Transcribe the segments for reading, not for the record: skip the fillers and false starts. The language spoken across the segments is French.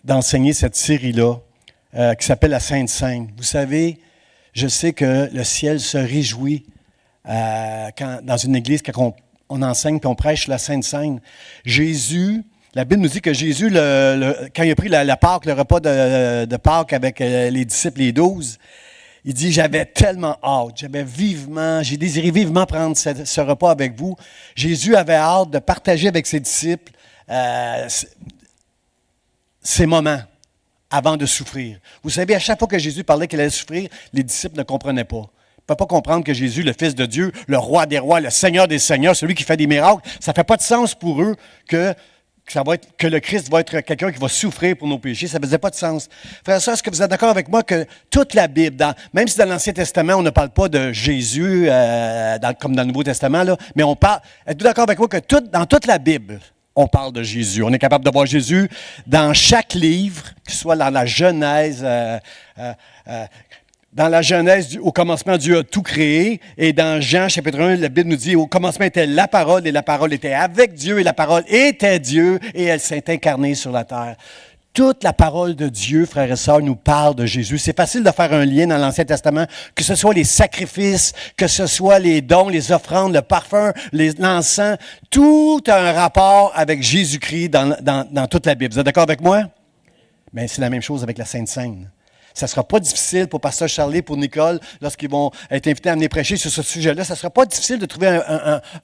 d'enseigner cette série-là qui s'appelle la Sainte Seine. Vous savez, je sais que le ciel se réjouit dans une église quand on enseigne et on prêche la Sainte Seine. Jésus, la Bible nous dit que Jésus, quand il a pris la Pâque, le repas de Pâques avec les disciples, les 12, il dit, j'avais tellement hâte, j'ai désiré vivement prendre ce repas avec vous. Jésus avait hâte de partager avec ses disciples ces moments avant de souffrir. Vous savez, à chaque fois que Jésus parlait qu'il allait souffrir, les disciples ne comprenaient pas. Ils ne peuvent pas comprendre que Jésus, le Fils de Dieu, le Roi des rois, le Seigneur des seigneurs, celui qui fait des miracles, ça ne fait pas de sens pour eux que le Christ va être quelqu'un qui va souffrir pour nos péchés. Ça ne faisait pas de sens. Frère et sœur, est-ce que vous êtes d'accord avec moi que toute la Bible, même si dans l'Ancien Testament, on ne parle pas de Jésus comme dans le Nouveau Testament, là, mais êtes-vous d'accord avec moi que dans toute la Bible, on parle de Jésus. On est capable de voir Jésus dans chaque livre, que ce soit dans la Genèse, au commencement, Dieu a tout créé. Et dans Jean, chapitre 1, la Bible nous dit, au commencement était la parole, et la parole était avec Dieu, et la parole était Dieu, et elle s'est incarnée sur la terre. Toute la parole de Dieu, frères et sœurs, nous parle de Jésus. C'est facile de faire un lien dans l'Ancien Testament, que ce soit les sacrifices, que ce soit les dons, les offrandes, le parfum, l'encens. Tout a un rapport avec Jésus-Christ dans toute la Bible. Vous êtes d'accord avec moi? Bien, c'est la même chose avec la Sainte Seine. Ça ne sera pas difficile pour Pasteur Charlie, pour Nicole, lorsqu'ils vont être invités à venir prêcher sur ce sujet-là. Ça ne sera pas difficile de trouver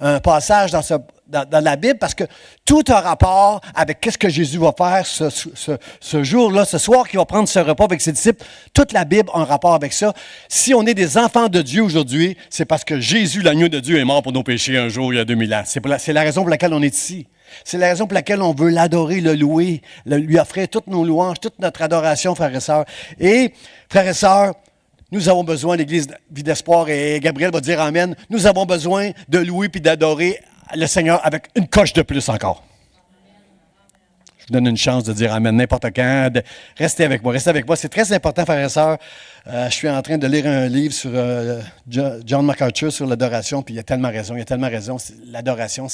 un passage dans la Bible parce que tout a rapport avec qu'est-ce que Jésus va faire ce jour-là, ce soir, qu'il va prendre ce repas avec ses disciples. Toute la Bible a un rapport avec ça. Si on est des enfants de Dieu aujourd'hui, c'est parce que Jésus, l'agneau de Dieu, est mort pour nos péchés un jour, il y a 2000 ans. C'est la raison pour laquelle on est ici. C'est la raison pour laquelle on veut l'adorer, le louer, lui offrir toutes nos louanges, toute notre adoration, frères et sœurs. Et, frères et sœurs, nous avons besoin, l'Église Vie d'Espoir, et Gabriel va dire Amen, nous avons besoin de louer puis d'adorer le Seigneur avec une coche de plus encore. Je vous donne une chance de dire Amen n'importe quand. Restez avec moi, C'est très important, frères et sœurs. Je suis en train de lire un livre sur John MacArthur sur l'adoration, puis il a tellement raison. L'adoration,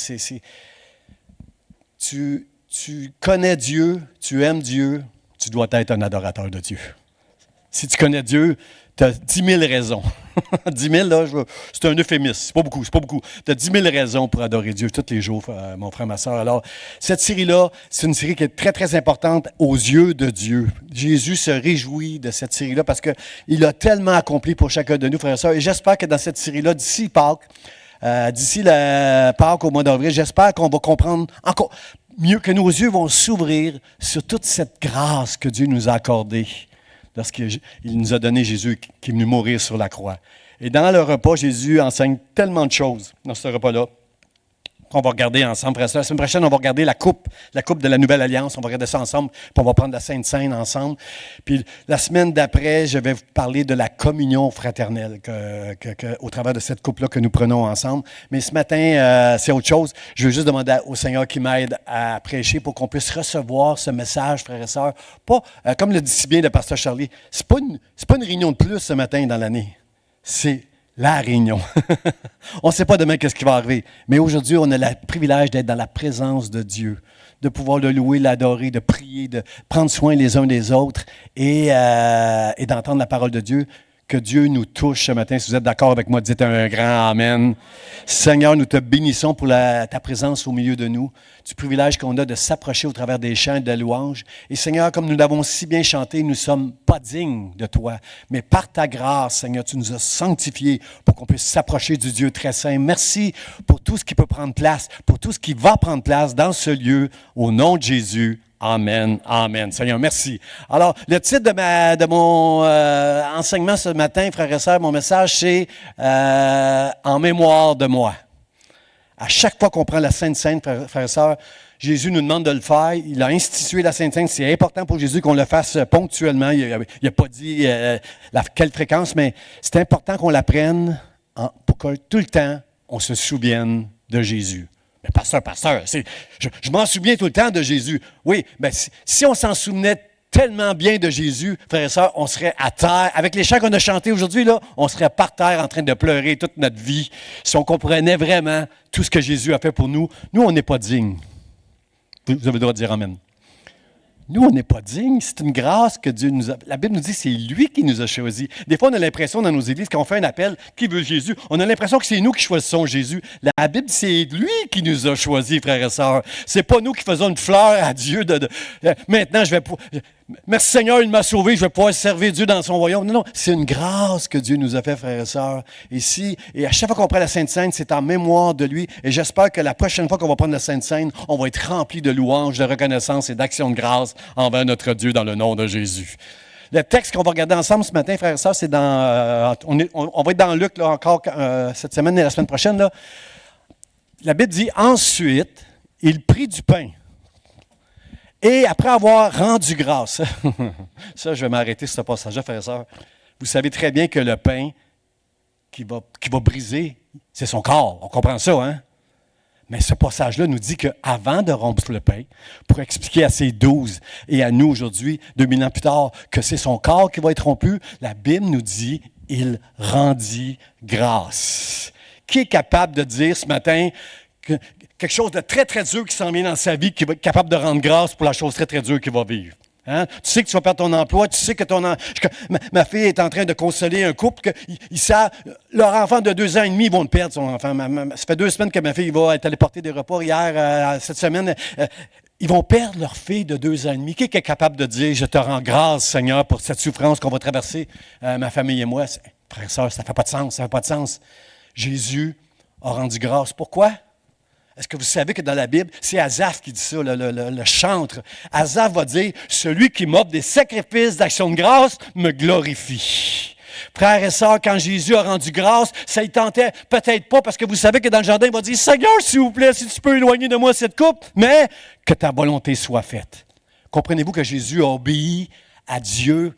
Tu connais Dieu, tu aimes Dieu, tu dois être un adorateur de Dieu. Si tu connais Dieu, tu as 10 000 raisons. 10 000, là, c'est un euphémisme. C'est pas beaucoup. Tu as 10 000 raisons pour adorer Dieu tous les jours, mon frère, ma soeur. Alors, cette série-là, c'est une série qui est très, très importante aux yeux de Dieu. Jésus se réjouit de cette série-là parce qu'il a tellement accompli pour chacun de nous, frères et sœurs. Et j'espère que dans cette série-là, d'ici Pâques, Pâques au mois d'avril, j'espère qu'on va comprendre encore mieux, que nos yeux vont s'ouvrir sur toute cette grâce que Dieu nous a accordée lorsqu'il nous a donné Jésus qui est venu mourir sur la croix. Et dans le repas, Jésus enseigne tellement de choses dans ce repas-là qu'on va regarder ensemble. La semaine prochaine, on va regarder la coupe de la Nouvelle Alliance. On va regarder ça ensemble, puis on va prendre la Sainte Seine ensemble. Puis la semaine d'après, je vais vous parler de la communion fraternelle au travers de cette coupe-là que nous prenons ensemble. Mais ce matin, c'est autre chose. Je veux juste demander au Seigneur qui m'aide à prêcher pour qu'on puisse recevoir ce message, frères et sœurs. Pas, comme le dit si bien le pasteur Charlie, c'est pas une réunion de plus ce matin dans l'année. C'est la réunion. On ne sait pas demain qu'est-ce qui va arriver. Mais aujourd'hui, on a le privilège d'être dans la présence de Dieu, de pouvoir le louer, l'adorer, de prier, de prendre soin les uns des autres et d'entendre la parole de Dieu. Que Dieu nous touche ce matin. Si vous êtes d'accord avec moi, dites un grand Amen. Seigneur, nous te bénissons pour ta présence au milieu de nous, du privilège qu'on a de s'approcher au travers des chants et de louanges. Et Seigneur, comme nous l'avons si bien chanté, nous ne sommes pas dignes de toi. Mais par ta grâce, Seigneur, tu nous as sanctifiés pour qu'on puisse s'approcher du Dieu très saint. Merci pour tout ce qui peut prendre place, pour tout ce qui va prendre place dans ce lieu, au nom de Jésus. Amen, amen. Seigneur, merci. Alors, le titre de mon enseignement ce matin, frères et sœurs, mon message, c'est « En mémoire de moi ». À chaque fois qu'on prend la Sainte Seine, frères et sœurs, Jésus nous demande de le faire. Il a institué la Sainte Seine. C'est important pour Jésus qu'on le fasse ponctuellement. Il n'a pas dit quelle fréquence, mais c'est important qu'on la prenne pour que tout le temps, on se souvienne de Jésus. Mais pasteur, je m'en souviens tout le temps de Jésus. Oui, mais si on s'en souvenait tellement bien de Jésus, frères et sœurs, on serait à terre. Avec les chants qu'on a chantés aujourd'hui, là, on serait par terre en train de pleurer toute notre vie. Si on comprenait vraiment tout ce que Jésus a fait pour nous, nous, on n'est pas dignes. Vous avez le droit de dire Amen. Nous, on n'est pas dignes. C'est une grâce que Dieu nous a. La Bible nous dit que c'est lui qui nous a choisis. Des fois, on a l'impression dans nos églises, quand on fait un appel, qui veut Jésus, on a l'impression que c'est nous qui choisissons Jésus. La Bible, c'est lui qui nous a choisis, frères et sœurs. C'est pas nous qui faisons une fleur à Dieu. Maintenant, merci Seigneur, il m'a sauvé, je vais pouvoir servir Dieu dans son royaume. Non, non, c'est une grâce que Dieu nous a fait, frères et sœurs. Et à chaque fois qu'on prend la Sainte Seine, c'est en mémoire de lui. Et j'espère que la prochaine fois qu'on va prendre la Sainte Seine, on va être rempli de louanges, de reconnaissance et d'actions de grâce envers notre Dieu dans le nom de Jésus. Le texte qu'on va regarder ensemble ce matin, frères et sœurs, c'est dans... on va être dans Luc là, encore cette semaine et la semaine prochaine. Là. La Bible dit, ensuite, il prit du pain. Et après avoir rendu grâce, ça, je vais m'arrêter sur ce passage-là, frères et sœurs. Vous savez très bien que le pain qui va briser, c'est son corps. On comprend ça, hein? Mais ce passage-là nous dit qu'avant de rompre le pain, pour expliquer à ses 12 et à nous aujourd'hui, 2000 ans plus tard, que c'est son corps qui va être rompu, la Bible nous dit « il rendit grâce ». Qui est capable de dire ce matin que quelque chose de très, très dur qui s'en vient dans sa vie, qui va être capable de rendre grâce pour la chose très, très dure qu'il va vivre? Hein? Tu sais que tu vas perdre ton emploi, tu sais que ma fille est en train de consoler un couple, ils savent, leur enfant de 2 ans et demi, ils vont le perdre, son enfant. Ça fait 2 semaines que ma fille va être allée porter des repas. Hier, cette semaine, ils vont perdre leur fille de 2 ans et demi. Qui est capable de dire, je te rends grâce, Seigneur, pour cette souffrance qu'on va traverser, ma famille et moi? Frère et sœur, ça ne fait pas de sens, ça ne fait pas de sens. Jésus a rendu grâce. Pourquoi? Est-ce que vous savez que dans la Bible, c'est Asaph qui dit ça, le chantre. Asaph va dire, celui qui m'offre des sacrifices d'action de grâce me glorifie. Frères et sœurs, quand Jésus a rendu grâce, ça ne tentait peut-être pas, parce que vous savez que dans le jardin, il va dire, Seigneur, s'il vous plaît, si tu peux éloigner de moi cette coupe, mais que ta volonté soit faite. Comprenez-vous que Jésus a obéi à Dieu.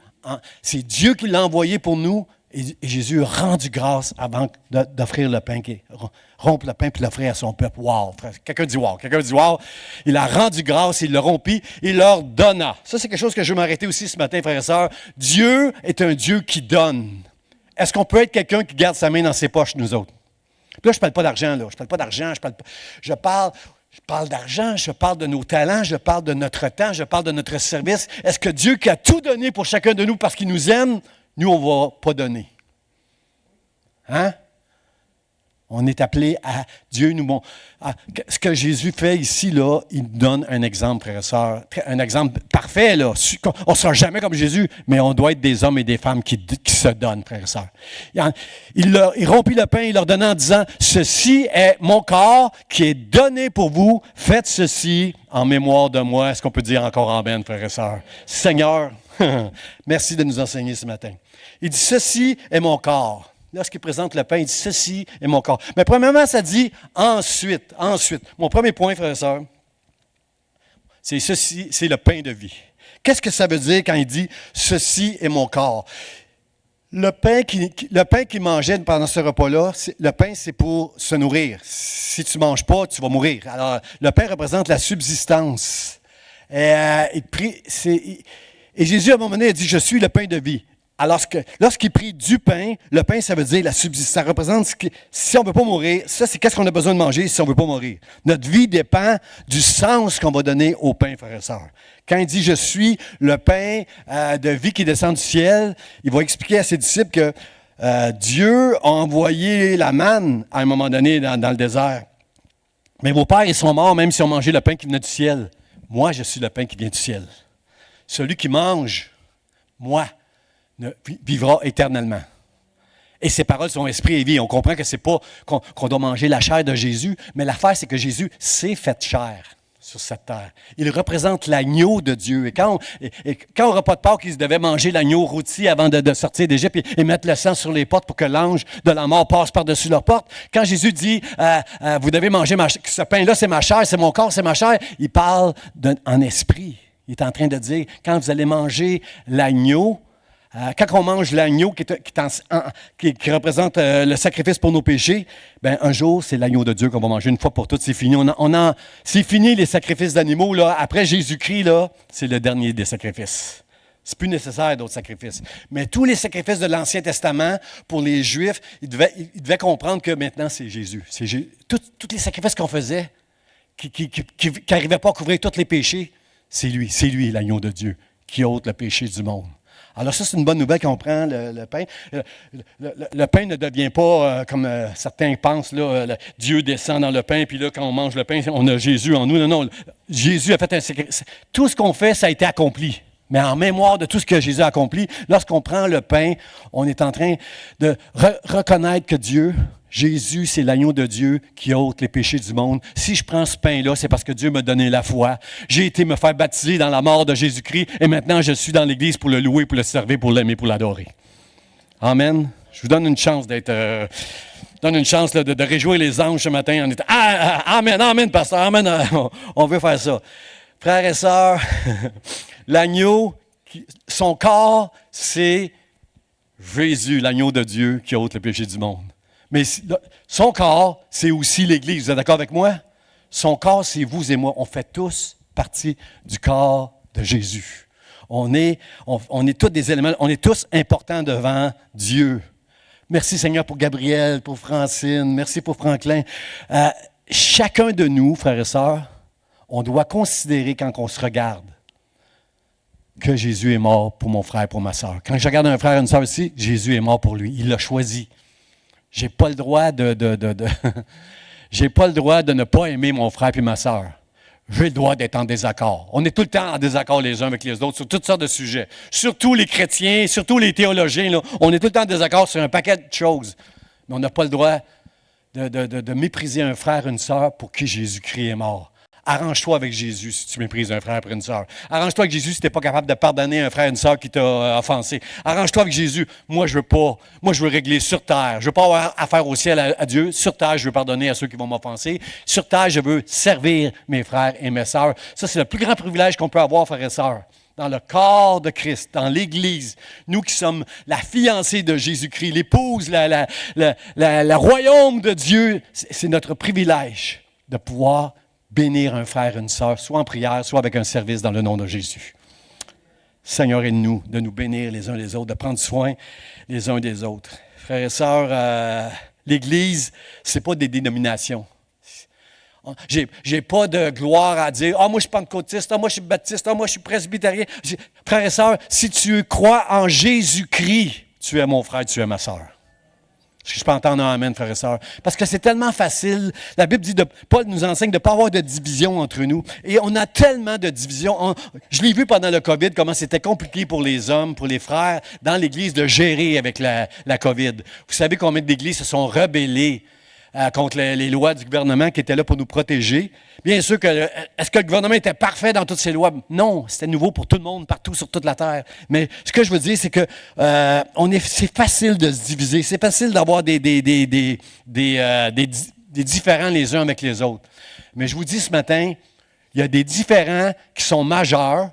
C'est Dieu qui l'a envoyé pour nous. Et Jésus a rendu grâce avant d'offrir le pain, rompre le pain puis l'offrir à son peuple. Wow! Quelqu'un dit wow! Quelqu'un dit wow! Il a rendu grâce, il l'a rompu, il leur donna. Ça, c'est quelque chose que je veux m'arrêter aussi ce matin, frères et sœurs. Dieu est un Dieu qui donne. Est-ce qu'on peut être quelqu'un qui garde sa main dans ses poches, nous autres? Puis là, je ne parle pas d'argent, là. Je parle pas d'argent, je parle d'argent, je parle de nos talents, je parle de notre temps, je parle de notre service. Est-ce que Dieu qui a tout donné pour chacun de nous parce qu'il nous aime, nous, on ne va pas donner? Hein? On est appelé à Dieu nous... ce que Jésus fait ici, là, il nous donne un exemple, frères et sœurs. Un exemple parfait, là. On ne sera jamais comme Jésus, mais on doit être des hommes et des femmes qui se donnent, frères et sœurs. Il rompit le pain, il leur donnait en disant, « Ceci est mon corps qui est donné pour vous. Faites ceci en mémoire de moi. » Est-ce qu'on peut dire encore amen, frères et sœurs? Seigneur, merci de nous enseigner ce matin. Il dit, « Ceci est mon corps. » Lorsqu'il présente le pain, il dit, « Ceci est mon corps. » Mais premièrement, ça dit « ensuite ». Ensuite. Mon premier point, frères et sœurs, c'est ceci, c'est le pain de vie. Qu'est-ce que ça veut dire quand il dit « Ceci est mon corps » ? Le pain qu'il mangeait pendant ce repas-là, le pain, c'est pour se nourrir. Si tu ne manges pas, tu vas mourir. Alors, le pain représente la subsistance. Et Jésus, à un moment donné, a dit « Je suis le pain de vie ». Alors, lorsqu'il prit du pain, le pain, ça veut dire la subsistance. Ça représente si on ne veut pas mourir, ça, c'est qu'est-ce qu'on a besoin de manger si on ne veut pas mourir. Notre vie dépend du sens qu'on va donner au pain, frères et sœurs. Quand il dit « Je suis le pain de vie qui descend du ciel », il va expliquer à ses disciples que Dieu a envoyé la manne à un moment donné dans le désert. Mais vos pères, ils sont morts même si on mangeait le pain qui venait du ciel. Moi, je suis le pain qui vient du ciel. Celui qui mange, moi, vivra éternellement. Et ces paroles sont esprit et vie. On comprend que ce n'est pas qu'on doit manger la chair de Jésus, mais l'affaire, c'est que Jésus s'est fait chair sur cette terre. Il représente l'agneau de Dieu. Et quand au repas de Pâques, ils devaient manger l'agneau rôti avant de sortir d'Égypte et mettre le sang sur les portes pour que l'ange de la mort passe par-dessus leurs portes, quand Jésus dit « Vous devez manger ce pain-là, c'est ma chair, c'est mon corps, c'est ma chair », il parle en esprit. Il est en train de dire « Quand vous allez manger l'agneau, quand on mange l'agneau qui représente le sacrifice pour nos péchés, ben un jour, c'est l'agneau de Dieu qu'on va manger une fois pour toutes. C'est fini. C'est fini les sacrifices d'animaux. Là. Après Jésus-Christ, là, c'est le dernier des sacrifices. C'est plus nécessaire d'autres sacrifices. Mais tous les sacrifices de l'Ancien Testament, pour les Juifs, ils devaient comprendre que maintenant, c'est Jésus. Tous les sacrifices qu'on faisait, qui n'arrivaient pas à couvrir tous les péchés, C'est lui l'agneau de Dieu qui ôte le péché du monde. Alors ça, c'est une bonne nouvelle quand on prend le pain. Le pain ne devient pas, comme certains pensent, là, Dieu descend dans le pain, puis là, quand on mange le pain, on a Jésus en nous. Non, non, Jésus a fait un sacrifice. Tout ce qu'on fait, ça a été accompli. Mais en mémoire de tout ce que Jésus a accompli, lorsqu'on prend le pain, on est en train de reconnaître que Dieu, Jésus, c'est l'agneau de Dieu qui ôte les péchés du monde. Si je prends ce pain-là, c'est parce que Dieu m'a donné la foi. J'ai été me faire baptiser dans la mort de Jésus-Christ et maintenant je suis dans l'Église pour le louer, pour le servir, pour l'aimer, pour l'adorer. Amen. Je vous donne une chance d'être... donne une chance là, de réjouir les anges ce matin en étant... Amen, amen, pasteur, amen. On veut faire ça. Frères et sœurs, l'agneau, son corps, c'est Jésus, l'agneau de Dieu qui ôte le péché du monde. Mais son corps, c'est aussi l'Église. Vous êtes d'accord avec moi? Son corps, c'est vous et moi. On fait tous partie du corps de Jésus. On est tous des éléments, on est tous importants devant Dieu. Merci Seigneur pour Gabriel, pour Francine, merci pour Franklin. Chacun de nous, frères et sœurs, on doit considérer quand on se regarde que Jésus est mort pour mon frère, pour ma sœur. Quand je regarde un frère et une sœur ici, Jésus est mort pour lui. Il l'a choisi. J'ai pas le droit j'ai pas le droit de ne pas aimer mon frère et ma sœur. J'ai le droit d'être en désaccord. On est tout le temps en désaccord les uns avec les autres sur toutes sortes de sujets. Surtout les chrétiens, surtout les théologiens. Là, on est tout le temps en désaccord sur un paquet de choses. Mais on n'a pas le droit de mépriser un frère et une sœur pour qui Jésus-Christ est mort. Arrange-toi avec Jésus si tu méprises un frère et une sœur. Arrange-toi avec Jésus si tu n'es pas capable de pardonner un frère et une sœur qui t'a offensé. Arrange-toi avec Jésus. Moi, je veux pas. Moi, je veux régler sur terre. Je veux pas avoir affaire au ciel à Dieu. Sur terre, je veux pardonner à ceux qui vont m'offenser. Sur terre, je veux servir mes frères et mes sœurs. Ça, c'est le plus grand privilège qu'on peut avoir, frères et sœurs. Dans le corps de Christ, dans l'Église, nous qui sommes la fiancée de Jésus-Christ, l'épouse, le royaume de Dieu, c'est notre privilège de pouvoir bénir un frère et une sœur, soit en prière, soit avec un service dans le nom de Jésus. Seigneur, aide-nous de nous bénir les uns les autres, de prendre soin les uns des autres. Frères et sœurs, l'Église, ce n'est pas des dénominations. J'ai pas de gloire à dire « Ah, moi, je suis pentecôtiste, ah, moi, je suis baptiste, ah, moi, je suis presbytérien. » Frères et sœurs, si tu crois en Jésus-Christ, tu es mon frère, tu es ma sœur. Est-ce que je peux entendre un amen, frères et sœurs? Parce que c'est tellement facile. La Bible dit, Paul nous enseigne de ne pas avoir de division entre nous. Et on a tellement de divisions. Je l'ai vu pendant le COVID, comment c'était compliqué pour les hommes, pour les frères dans l'Église de gérer avec la COVID. Vous savez combien d'Églises se sont rebellées contre les lois du gouvernement qui étaient là pour nous protéger. Bien sûr est-ce que le gouvernement était parfait dans toutes ses lois? Non, c'était nouveau pour tout le monde, partout sur toute la terre. Mais ce que je veux dire, c'est que c'est facile de se diviser, c'est facile d'avoir des différends les uns avec les autres. Mais je vous dis ce matin, il y a des différends qui sont majeurs.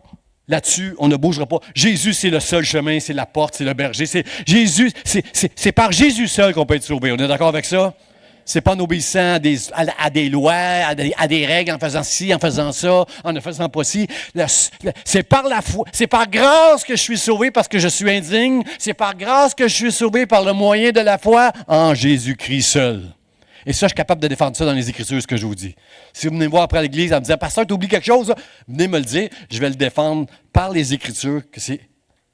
Là-dessus, on ne bougera pas. Jésus, c'est le seul chemin, c'est la porte, c'est le berger. C'est par Jésus seul qu'on peut être sauvé. On est d'accord avec ça? C'est pas en obéissant à des lois, à des règles, en faisant ci, en faisant ça, en ne faisant pas ci. C'est par la foi. C'est par grâce que je suis sauvé parce que je suis indigne. C'est par grâce que je suis sauvé par le moyen de la foi en Jésus-Christ seul. Et ça, je suis capable de défendre ça dans les Écritures, ce que je vous dis. Si vous venez me voir après à l'Église en me disant « Pasteur, tu oublies quelque chose? » là, venez me le dire. Je vais le défendre par les Écritures, que c'est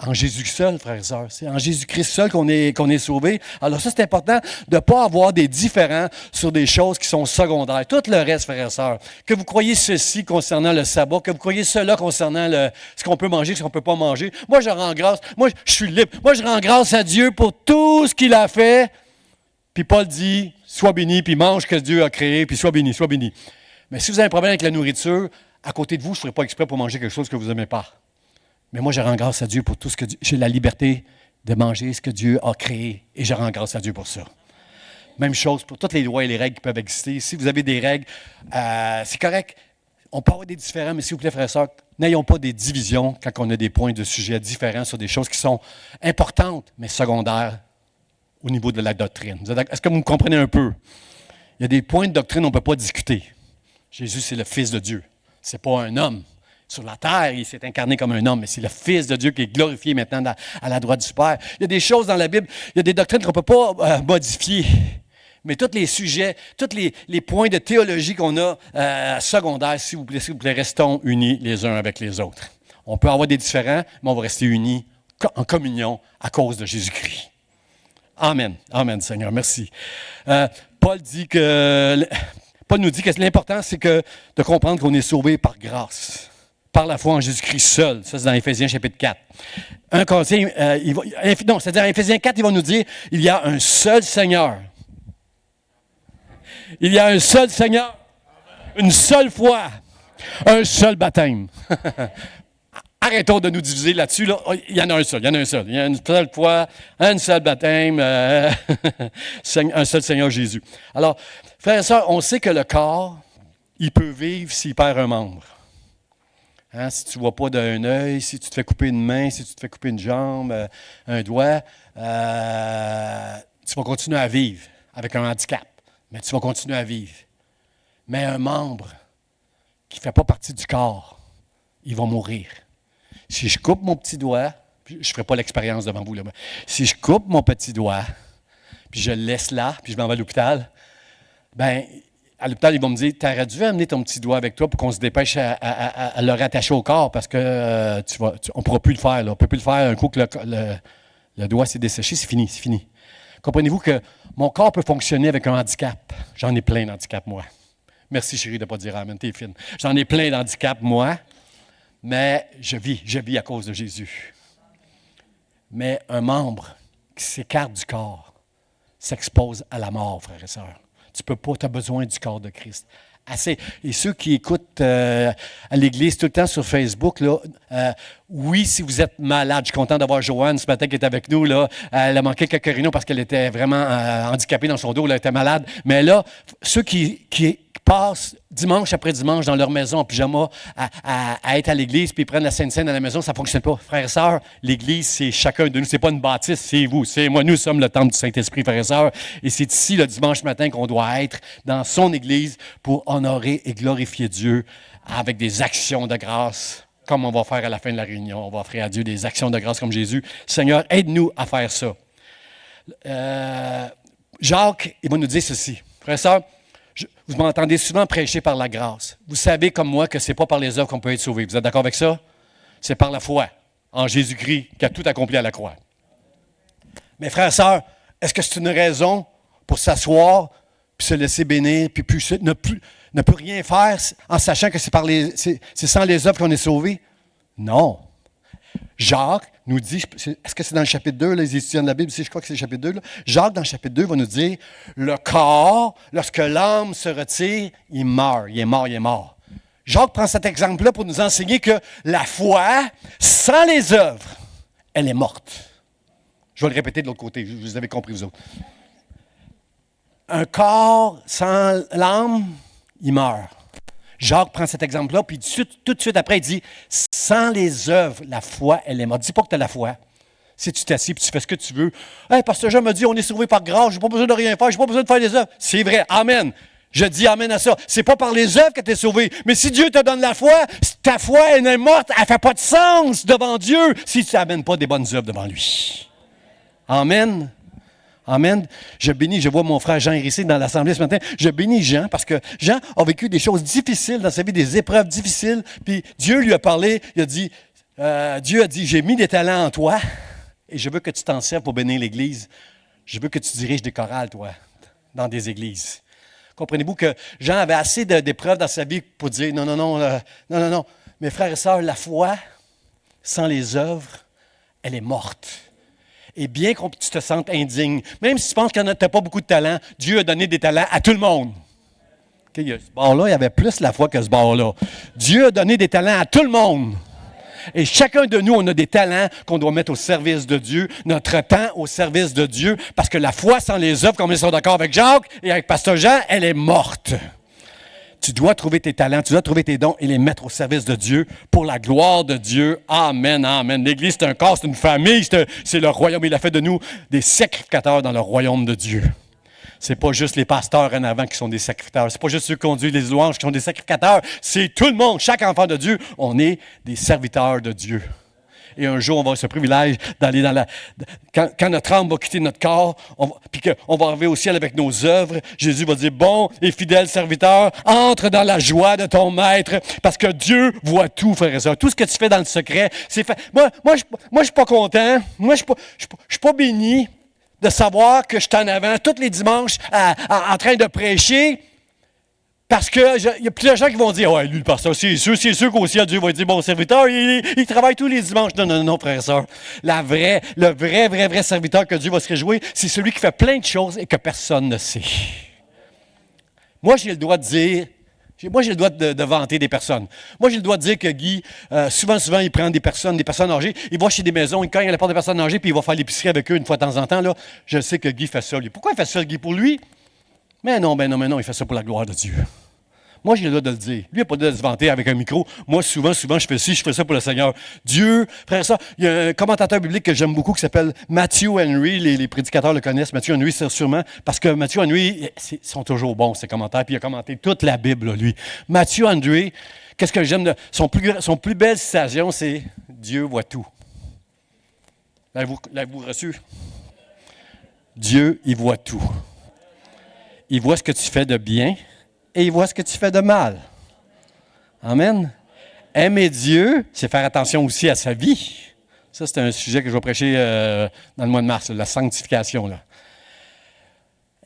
en Jésus seul, frères et sœurs. C'est en Jésus-Christ seul qu'on est sauvé. Alors ça, c'est important de ne pas avoir des différends sur des choses qui sont secondaires. Tout le reste, frères et sœurs, que vous croyez ceci concernant le sabbat, que vous croyez cela concernant ce qu'on peut manger, ce qu'on ne peut pas manger. Moi, je rends grâce. Moi, je suis libre. Moi, je rends grâce à Dieu pour tout ce qu'il a fait. Puis Paul dit, sois béni, puis mange ce que Dieu a créé, puis sois béni, sois béni. Mais si vous avez un problème avec la nourriture, à côté de vous, je ne ferai pas exprès pour manger quelque chose que vous n'aimez pas. Mais moi, je rends grâce à Dieu pour tout ce que Dieu... J'ai la liberté de manger ce que Dieu a créé et je rends grâce à Dieu pour ça. Même chose pour toutes les lois et les règles qui peuvent exister. Si vous avez des règles, c'est correct. On peut avoir des différends, mais s'il vous plaît, frères et sœurs, n'ayons pas des divisions quand on a des points de sujet différents sur des choses qui sont importantes, mais secondaires au niveau de la doctrine. Est-ce que vous me comprenez un peu? Il y a des points de doctrine qu'on ne peut pas discuter. Jésus, c'est le Fils de Dieu. Ce n'est pas un homme. Sur la terre, il s'est incarné comme un homme, mais c'est le Fils de Dieu qui est glorifié maintenant à la droite du Père. Il y a des choses dans la Bible, il y a des doctrines qu'on ne peut pas modifier. Mais tous les sujets, tous les points de théologie qu'on a secondaires, s'il vous plaît, restons unis les uns avec les autres. On peut avoir des différends, mais on va rester unis en communion à cause de Jésus-Christ. Amen. Amen, Seigneur. Merci. Paul nous dit que l'important, c'est de comprendre qu'on est sauvé par grâce, par la foi en Jésus-Christ seul. Ça, c'est dans Éphésiens chapitre 4. C'est-à-dire, en Éphésiens 4, il va nous dire, il y a un seul Seigneur. Il y a un seul Seigneur, une seule foi, un seul baptême. Arrêtons de nous diviser là-dessus. Là. Il y en a un seul. Il y a une seule foi, un seul baptême, un seul Seigneur Jésus. Alors, frères et sœurs, on sait que le corps, il peut vivre s'il perd un membre. Hein, si tu ne vois pas d'un œil, si tu te fais couper une main, si tu te fais couper une jambe, un doigt, tu vas continuer à vivre avec un handicap. Mais tu vas continuer à vivre. Mais un membre qui ne fait pas partie du corps, il va mourir. Si je coupe mon petit doigt, je ne ferai pas l'expérience devant vous, là, mais si je coupe mon petit doigt, puis je le laisse là, puis je m'en vais à l'hôpital, bien, à l'hôpital, ils vont me dire, tu aurais dû amener ton petit doigt avec toi pour qu'on se dépêche à le rattacher au corps, parce que on ne pourra plus le faire. Là. On ne peut plus le faire un coup que le doigt s'est desséché, c'est fini. Comprenez-vous que mon corps peut fonctionner avec un handicap. J'en ai plein d'handicaps, moi. Merci, chérie, de ne pas dire amen, t'es fine. J'en ai plein d'handicaps, moi. Mais je vis à cause de Jésus. Mais un membre qui s'écarte du corps s'expose à la mort, frères et sœurs. Tu peux pas, tu as besoin du corps de Christ. Assez. Et ceux qui écoutent à l'Église tout le temps sur Facebook, là, oui, si vous êtes malade, je suis content d'avoir Joanne ce matin qui est avec nous. Là, elle a manqué quelques réunions parce qu'elle était vraiment handicapée dans son dos, elle était malade. Mais là, ceux qui passent dimanche après dimanche dans leur maison en pyjama à être à l'Église, puis ils prennent la Sainte Seine à la maison, ça ne fonctionne pas. Frères et sœurs, l'Église, c'est chacun de nous. Ce n'est pas une bâtisse, c'est vous, c'est moi. Nous sommes le temple du Saint-Esprit, frères et sœurs. Et c'est ici, le dimanche matin, qu'on doit être dans son Église pour honorer et glorifier Dieu avec des actions de grâce, comme on va faire à la fin de la réunion. On va offrir à Dieu des actions de grâce comme Jésus. Seigneur, aide-nous à faire ça. Jacques, il va nous dire ceci. Frères et sœurs, vous m'entendez souvent prêcher par la grâce. Vous savez comme moi que ce n'est pas par les œuvres qu'on peut être sauvé. Vous êtes d'accord avec ça? C'est par la foi en Jésus-Christ qui a tout accompli à la croix. Mais frères et sœurs, est-ce que c'est une raison pour s'asseoir, puis se laisser bénir, puis ne plus rien faire en sachant que c'est sans les œuvres qu'on est sauvé? Non. Jacques nous dit, est-ce que c'est dans le chapitre 2, les étudiants de la Bible, je crois que c'est le chapitre 2, là. Jacques, dans le chapitre 2, va nous dire, le corps, lorsque l'âme se retire, il meurt, il est mort. Jacques prend cet exemple-là pour nous enseigner que la foi, sans les œuvres, elle est morte. Je vais le répéter de l'autre côté, vous avez compris vous autres. Un corps sans l'âme, il meurt. Jacques prend cet exemple-là, puis tout de suite après, il dit, sans les œuvres, la foi, elle est morte. Dis pas que tu as la foi. Si tu t'assieds et tu fais ce que tu veux. Hey, pasteur Jean me dit, on est sauvé par grâce, je n'ai pas besoin de rien faire, je n'ai pas besoin de faire les œuvres. C'est vrai, amen. Je dis amen à ça. C'est pas par les œuvres que tu es sauvé. Mais si Dieu te donne la foi, ta foi, elle est morte, elle ne fait pas de sens devant Dieu si tu n'amènes pas des bonnes œuvres devant lui. Amen. Amen. Je vois mon frère Jean Hérissé dans l'assemblée ce matin. Je bénis Jean parce que Jean a vécu des choses difficiles dans sa vie, des épreuves difficiles. Puis Dieu lui a parlé, Dieu a dit, j'ai mis des talents en toi et je veux que tu t'en serves pour bénir l'Église. Je veux que tu diriges des chorales, toi, dans des églises. Comprenez-vous que Jean avait assez d'épreuves dans sa vie pour dire, non. Mes frères et sœurs, la foi, sans les œuvres, elle est morte. Et bien que tu te sentes indigne, même si tu penses que tu n'as pas beaucoup de talent, Dieu a donné des talents à tout le monde. Okay, ce bord-là, il y avait plus la foi que ce bord-là. Dieu a donné des talents à tout le monde. Et chacun de nous, on a des talents qu'on doit mettre au service de Dieu, notre temps au service de Dieu, parce que la foi sans les œuvres, comme ils sont d'accord avec Jacques et avec Pasteur Jean, elle est morte. Tu dois trouver tes talents, tu dois trouver tes dons et les mettre au service de Dieu pour la gloire de Dieu. Amen, amen. L'Église, c'est un corps, c'est une famille, c'est le royaume. Il a fait de nous des sacrificateurs dans le royaume de Dieu. Ce n'est pas juste les pasteurs en avant qui sont des sacrificateurs. Ce n'est pas juste ceux qui conduisent les louanges qui sont des sacrificateurs. C'est tout le monde, chaque enfant de Dieu. On est des serviteurs de Dieu. Et un jour, on va avoir ce privilège d'aller quand notre âme va quitter notre corps, puis qu'on va arriver au ciel avec nos œuvres, Jésus va dire, bon et fidèle serviteur, entre dans la joie de ton maître, parce que Dieu voit tout, frère et sœur. Tout ce que tu fais dans le secret, c'est fait. Moi, je suis pas content. Moi, je suis pas béni de savoir que je suis en avant tous les dimanches en train de prêcher. Parce qu'il y a plusieurs gens qui vont dire, ouais, lui, le pasteur, c'est sûr qu'au ciel, Dieu va dire, bon serviteur, il travaille tous les dimanches. Non, frère et sœur. Le vrai serviteur que Dieu va se réjouir, c'est celui qui fait plein de choses et que personne ne sait. Moi, j'ai le droit de dire, moi, j'ai le droit de vanter des personnes. Moi, j'ai le droit de dire que Guy, souvent, il prend des personnes âgées, il va chez des maisons, il cogne à la porte des personnes âgées, puis il va faire l'épicerie avec eux une fois de temps en temps. Là, je sais que Guy fait ça. Lui. Pourquoi il fait ça, Guy, pour lui? Mais non, il fait ça pour la gloire de Dieu. Moi, j'ai le droit de le dire. Lui, il n'a pas le droit de se vanter avec un micro. Moi, souvent, je fais ça pour le Seigneur. Dieu, frère, ça, il y a un commentateur biblique que j'aime beaucoup qui s'appelle Matthew Henry. Les prédicateurs le connaissent. Matthew Henry, c'est sûrement, parce que Matthew Henry, ils sont toujours bons, ces commentaires, puis il a commenté toute la Bible, lui. Matthew Henry, qu'est-ce que j'aime de son plus belle citation, c'est « Dieu voit tout ». L'avez-vous reçu? Dieu, il voit tout. Il voit ce que tu fais de bien et il voit ce que tu fais de mal. Amen. Aimer Dieu, c'est faire attention aussi à sa vie. Ça, c'est un sujet que je vais prêcher dans le mois de mars, la sanctification. Là.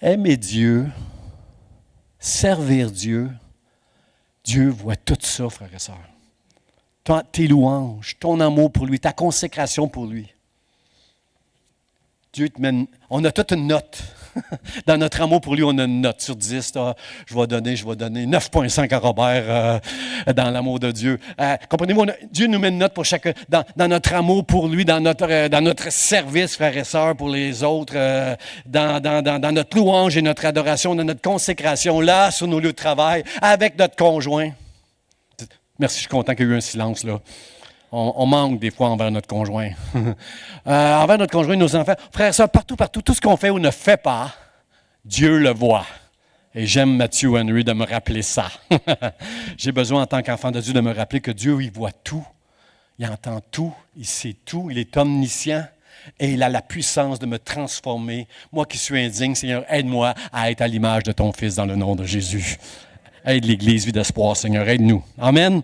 Aimer Dieu, servir Dieu, Dieu voit tout ça, frères et sœurs. Tes louanges, ton amour pour lui, ta consécration pour lui. Dieu te mène. On a toute une note. Dans notre amour pour lui, on a une note sur 10. Je vais donner 9,5 à Robert dans l'amour de Dieu. Comprenez-vous, Dieu nous met une note pour chacun. Dans notre amour pour lui, dans notre service, frères et sœurs, pour les autres, dans notre louange et notre adoration, dans notre consécration, là, sur nos lieux de travail, avec notre conjoint. Merci, je suis content qu'il y ait eu un silence, là. On manque des fois envers notre conjoint. Envers notre conjoint, nos enfants. Frères et sœurs, partout, tout ce qu'on fait ou ne fait pas, Dieu le voit. Et j'aime Matthew Henry de me rappeler ça. J'ai besoin en tant qu'enfant de Dieu de me rappeler que Dieu, il voit tout. Il entend tout, il sait tout, il est omniscient. Et il a la puissance de me transformer. Moi qui suis indigne, Seigneur, aide-moi à être à l'image de ton Fils dans le nom de Jésus. Aide l'Église, vie d'espoir, Seigneur, aide-nous. Amen.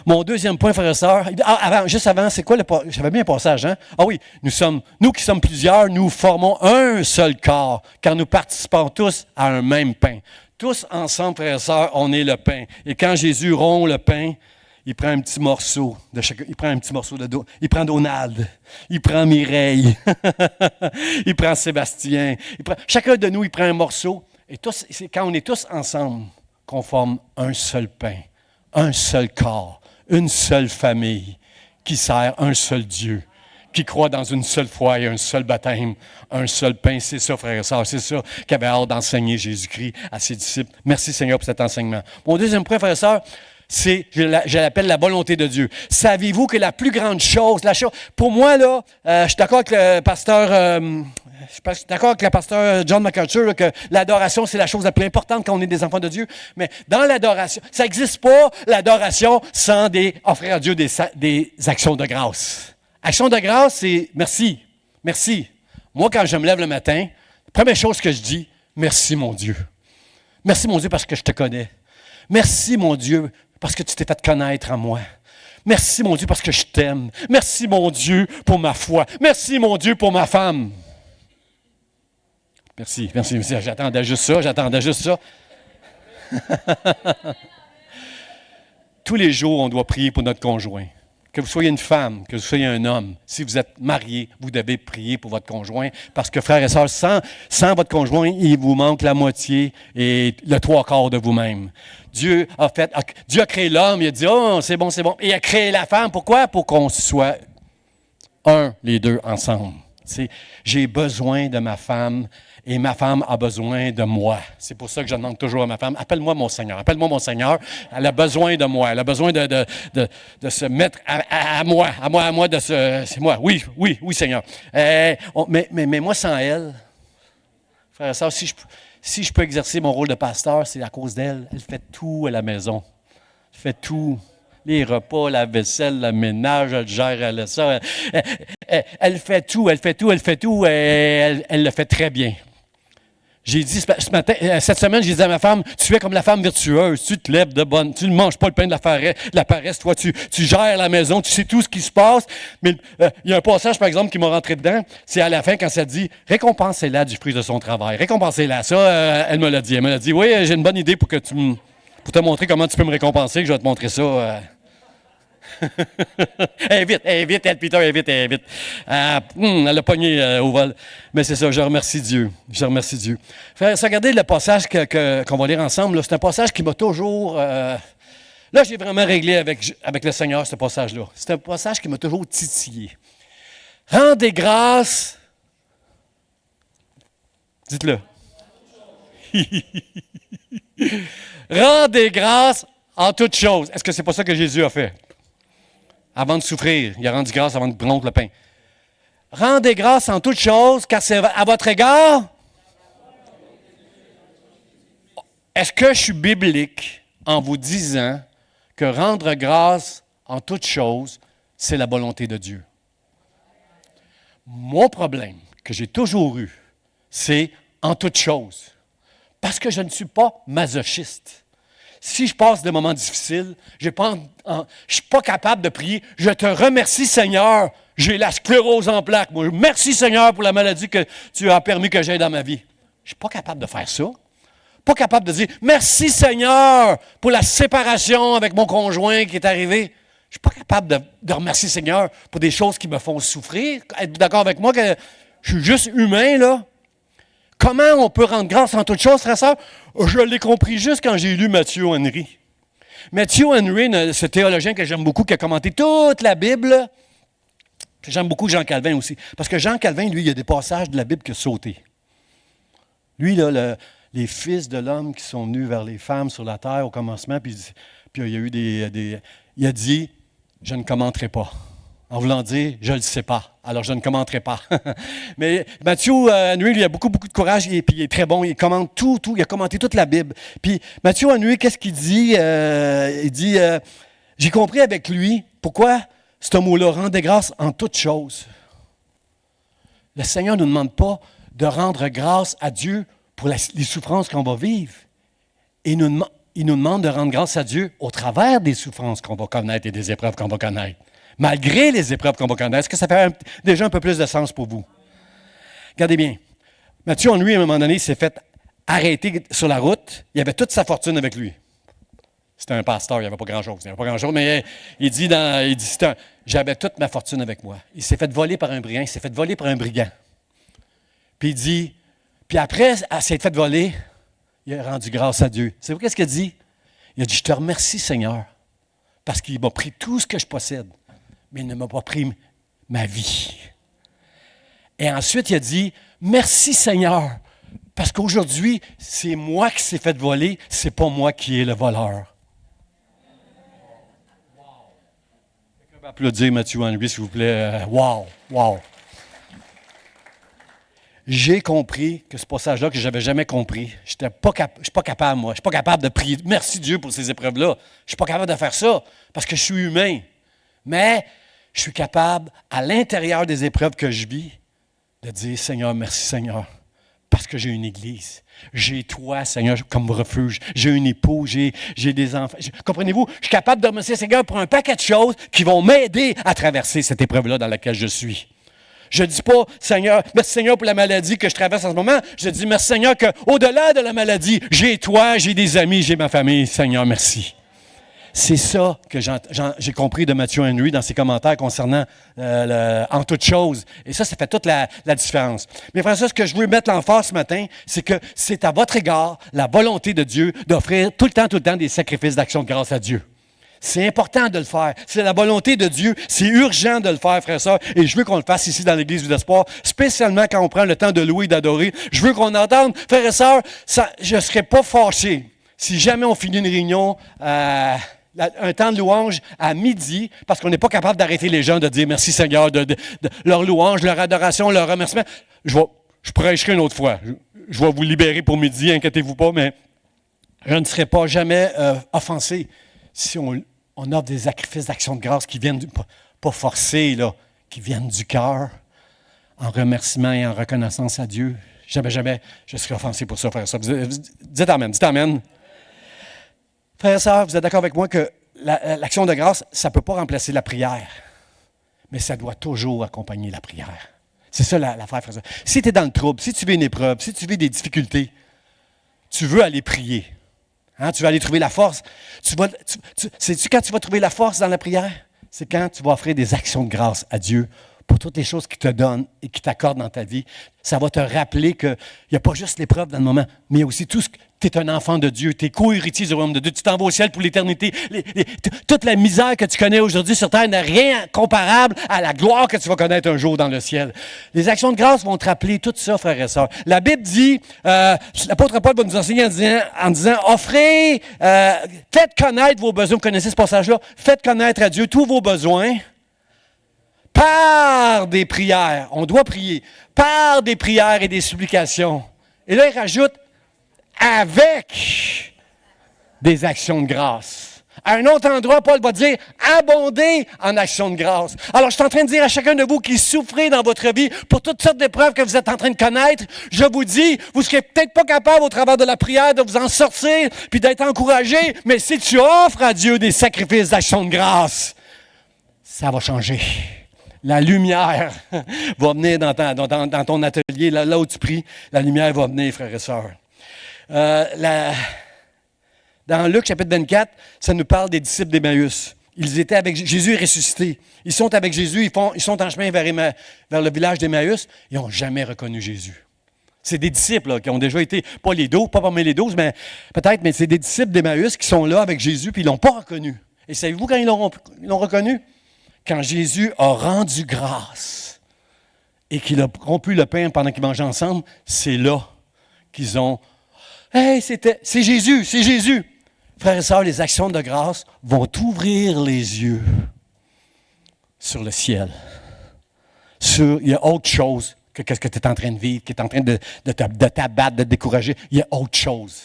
Mon deuxième point, frères et sœurs, juste avant, c'est quoi j'avais bien un passage, hein? Ah oui, nous qui sommes plusieurs, nous formons un seul corps, car nous participons tous à un même pain. Tous ensemble, frères et sœurs, on est le pain. Et quand Jésus rompt le pain, il prend un petit morceau de chacun. Il prend un petit morceau il prend Donald, il prend Mireille, il prend Sébastien. Chacun de nous, il prend un morceau. Et c'est quand on est tous ensemble qu'on forme un seul pain, un seul corps, une seule famille qui sert un seul Dieu, qui croit dans une seule foi et un seul baptême, un seul pain. C'est ça, frères et sœurs, c'est ça qu'avait hâte d'enseigner Jésus-Christ à ses disciples. Merci Seigneur pour cet enseignement. Mon deuxième point, frères et sœurs, je l'appelle la volonté de Dieu. Saviez-vous que la plus grande chose, pour moi, là, je suis d'accord avec le pasteur... Je suis d'accord avec le pasteur John MacArthur là, que l'adoration, c'est la chose la plus importante quand on est des enfants de Dieu. Mais dans l'adoration, ça n'existe pas, l'adoration, sans offrir à Dieu des actions de grâce. Action de grâce, c'est merci. Merci. Moi, quand je me lève le matin, la première chose que je dis, merci mon Dieu. Merci mon Dieu parce que je te connais. Merci mon Dieu parce que tu t'es fait connaître en moi. Merci mon Dieu parce que je t'aime. Merci mon Dieu pour ma foi. Merci mon Dieu pour ma femme. Merci. J'attendais juste ça. Tous les jours, on doit prier pour notre conjoint. Que vous soyez une femme, que vous soyez un homme, si vous êtes marié, vous devez prier pour votre conjoint. Parce que, frères et sœurs, sans votre conjoint, il vous manque la moitié et le 3/4 de vous-même. Dieu a créé l'homme, il a dit, oh, c'est bon. Et il a créé la femme. Pourquoi? Pour qu'on soit les deux ensemble. J'ai besoin de ma femme et ma femme a besoin de moi. C'est pour ça que je demande toujours à ma femme, appelle-moi mon Seigneur. Elle a besoin de moi. Elle a besoin de se mettre à moi. C'est moi. Oui, Seigneur. Mais moi, sans elle, frère et sœur, si je peux exercer mon rôle de pasteur, c'est à cause d'elle. Elle fait tout à la maison. Elle fait tout. Les repas, la vaisselle, le ménage, elle gère, elle a ça. Elle fait tout, elle fait tout, elle fait tout. Elle le fait très bien. J'ai dit ce matin, cette semaine, j'ai dit à ma femme, tu es comme la femme virtueuse, tu te lèves de bonne, tu ne manges pas le pain de la paresse, toi, tu gères la maison, tu sais tout ce qui se passe. Mais il y a un passage, par exemple, qui m'a rentré dedans, c'est à la fin quand ça dit, récompensez-la du fruit de son travail, récompensez-la. Ça, elle me l'a dit, oui, j'ai une bonne idée pour te montrer comment tu peux me récompenser, que je vais te montrer ça. Elle est vite, elle, Peter, elle est vite. Elle a pogné au vol. Mais c'est ça, je remercie Dieu. Frère, regardez le passage qu'on va lire ensemble. Là. C'est un passage qui m'a toujours... là, j'ai vraiment réglé avec le Seigneur, ce passage-là. C'est un passage qui m'a toujours titillé. Rendez grâce... Dites-le. Rendez grâce en toutes choses. Est-ce que c'est pas ça que Jésus a fait? Avant de souffrir, il a rendu grâce avant de prendre le pain. Rendez grâce en toutes choses, car c'est à votre égard. Est-ce que je suis biblique en vous disant que rendre grâce en toutes choses, c'est la volonté de Dieu? Mon problème que j'ai toujours eu, c'est en toutes choses. Parce que je ne suis pas masochiste. Si je passe des moments difficiles, je ne suis pas capable de prier. Je te remercie, Seigneur. J'ai la sclérose en plaques. Moi, merci, Seigneur, pour la maladie que tu as permis que j'aie dans ma vie. Je ne suis pas capable de faire ça. Pas capable de dire merci, Seigneur, pour la séparation avec mon conjoint qui est arrivé. Je ne suis pas capable de remercier, Seigneur, pour des choses qui me font souffrir. Êtes-vous d'accord avec moi que je suis juste humain, là? Comment on peut rendre grâce en toutes choses, frère et sœur? Je l'ai compris juste quand j'ai lu Matthew Henry. Matthew Henry, ce théologien que j'aime beaucoup, qui a commenté toute la Bible. J'aime beaucoup Jean Calvin aussi. Parce que Jean Calvin, lui, il y a des passages de la Bible qui ont sauté. Lui, là, les fils de l'homme qui sont venus vers les femmes sur la terre au commencement, puis il y a eu il a dit, je ne commenterai pas. En voulant dire, je ne le sais pas, alors je ne commenterai pas. Mais Matthew Henry, il a beaucoup de courage, puis il est très bon, il commente tout, il a commenté toute la Bible. Puis Matthew Henry, qu'est-ce qu'il dit? Il dit, j'ai compris avec lui, pourquoi ce mot-là, rendez grâce en toutes choses. Le Seigneur ne nous demande pas de rendre grâce à Dieu pour les souffrances qu'on va vivre. Il nous demande de rendre grâce à Dieu au travers des souffrances qu'on va connaître et des épreuves qu'on va connaître. Malgré les épreuves qu'on va connaître. Est-ce que ça fait déjà un peu plus de sens pour vous? Regardez bien. Mathieu, lui, à un moment donné, s'est fait arrêter sur la route. Il avait toute sa fortune avec lui. C'était un pasteur, il n'y avait pas grand-chose. Mais il dit, j'avais toute ma fortune avec moi. Il s'est fait voler par un brigand, il s'est fait voler par un brigand. Puis il dit, puis après, à s'être fait voler, il a rendu grâce à Dieu. C'est vous qu'est-ce qu'il a dit? Il a dit, je te remercie, Seigneur, parce qu'il m'a pris tout ce que je possède, mais il ne m'a pas pris ma vie. Et ensuite, il a dit, merci, Seigneur, parce qu'aujourd'hui, c'est moi qui s'est fait voler, c'est pas moi qui est le voleur. Quelqu'un peut applaudir Matthew Henry, s'il vous plaît. Wow. J'ai compris que ce passage-là que je n'avais jamais compris, je ne suis pas capable, moi. Je ne suis pas capable de prier. Merci Dieu pour ces épreuves-là. Je ne suis pas capable de faire ça parce que je suis humain. Mais je suis capable, à l'intérieur des épreuves que je vis, de dire, Seigneur, merci Seigneur, parce que j'ai une église. J'ai toi, Seigneur, comme refuge. J'ai une épouse, j'ai des enfants. Comprenez-vous? Je suis capable de remercier Seigneur pour un paquet de choses qui vont m'aider à traverser cette épreuve-là dans laquelle je suis. Je ne dis pas, Seigneur, merci Seigneur pour la maladie que je traverse en ce moment. Je dis, merci Seigneur qu'au-delà de la maladie, j'ai toi, j'ai des amis, j'ai ma famille. Seigneur, merci. C'est ça que j'ai compris de Matthew Henry dans ses commentaires concernant en toute chose. Et ça fait toute la différence. Mais frère, ce que je veux mettre l'emphase ce matin, c'est que c'est à votre égard la volonté de Dieu d'offrir tout le temps des sacrifices d'action de grâce à Dieu. C'est important de le faire. C'est la volonté de Dieu. C'est urgent de le faire, frères et sœurs. Et je veux qu'on le fasse ici dans l'Église du Espoir, spécialement quand on prend le temps de louer et d'adorer. Je veux qu'on entende, frères et sœurs, je ne serais pas fâché si jamais on finit une réunion, un temps de louange à midi, parce qu'on n'est pas capable d'arrêter les gens de dire merci Seigneur, de leur louange, leur adoration, leur remerciement. Je prêcherai une autre fois. Je vais vous libérer pour midi, inquiétez-vous pas, mais je ne serai pas jamais offensé si on on offre des sacrifices d'action de grâce qui viennent, pas forcés, là, qui viennent du cœur, en remerciement et en reconnaissance à Dieu. Jamais, je serai offensé pour ça, frère et sœur. Dites Amen, dites Amen. Frères et sœurs, vous êtes d'accord avec moi que l'action de grâce, ça ne peut pas remplacer la prière, mais ça doit toujours accompagner la prière. C'est ça l'affaire, frère et sœur. Si tu es dans le trouble, si tu vis une épreuve, si tu vis des difficultés, tu veux aller prier. Hein, tu vas aller trouver la force. Sais-tu quand tu vas trouver la force dans la prière? C'est quand tu vas offrir des actions de grâce à Dieu pour toutes les choses qu'il te donne et qu'il t'accorde dans ta vie. Ça va te rappeler qu'il n'y a pas juste l'épreuve dans le moment, mais il y a aussi tout ce que tu es un enfant de Dieu, tu es co-héritier du royaume de Dieu, tu t'en vas au ciel pour l'éternité. Toute la misère que tu connais aujourd'hui sur terre n'a rien comparable à la gloire que tu vas connaître un jour dans le ciel. Les actions de grâce vont te rappeler tout ça, frères et sœurs. La Bible dit, l'apôtre Paul va nous enseigner en disant offrez, faites connaître vos besoins. Vous connaissez ce passage-là? Faites connaître à Dieu tous vos besoins. Par des prières, on doit prier, par des prières et des supplications. Et là, il rajoute, avec des actions de grâce. À un autre endroit, Paul va dire, abondez en actions de grâce. Alors, je suis en train de dire à chacun de vous qui souffrez dans votre vie pour toutes sortes d'épreuves que vous êtes en train de connaître, je vous dis, vous ne serez peut-être pas capable au travers de la prière de vous en sortir puis d'être encouragé, mais si tu offres à Dieu des sacrifices d'actions de grâce, ça va changer. La lumière va venir dans ton atelier, là où tu pries. La lumière va venir, frères et sœurs. Dans Luc, chapitre 24, ça nous parle des disciples d'Emmaüs. Ils étaient avec Jésus ressuscité. Ils sont avec Jésus, ils sont en chemin vers le village d'Emmaüs. Ils n'ont jamais reconnu Jésus. C'est des disciples là, qui ont déjà été, pas parmi les 12, mais peut-être, mais c'est des disciples d'Emmaüs qui sont là avec Jésus, puis ils ne l'ont pas reconnu. Et savez-vous quand ils l'ont reconnu? Quand Jésus a rendu grâce et qu'il a rompu le pain pendant qu'ils mangeaient ensemble, c'est là qu'ils ont « Hey, c'est Jésus, c'est Jésus! » Frères et sœurs, les actions de grâce vont t'ouvrir les yeux sur le ciel. Il y a autre chose que ce que tu es en train de vivre, qui est en train de t'abattre, de te décourager. Il y a autre chose.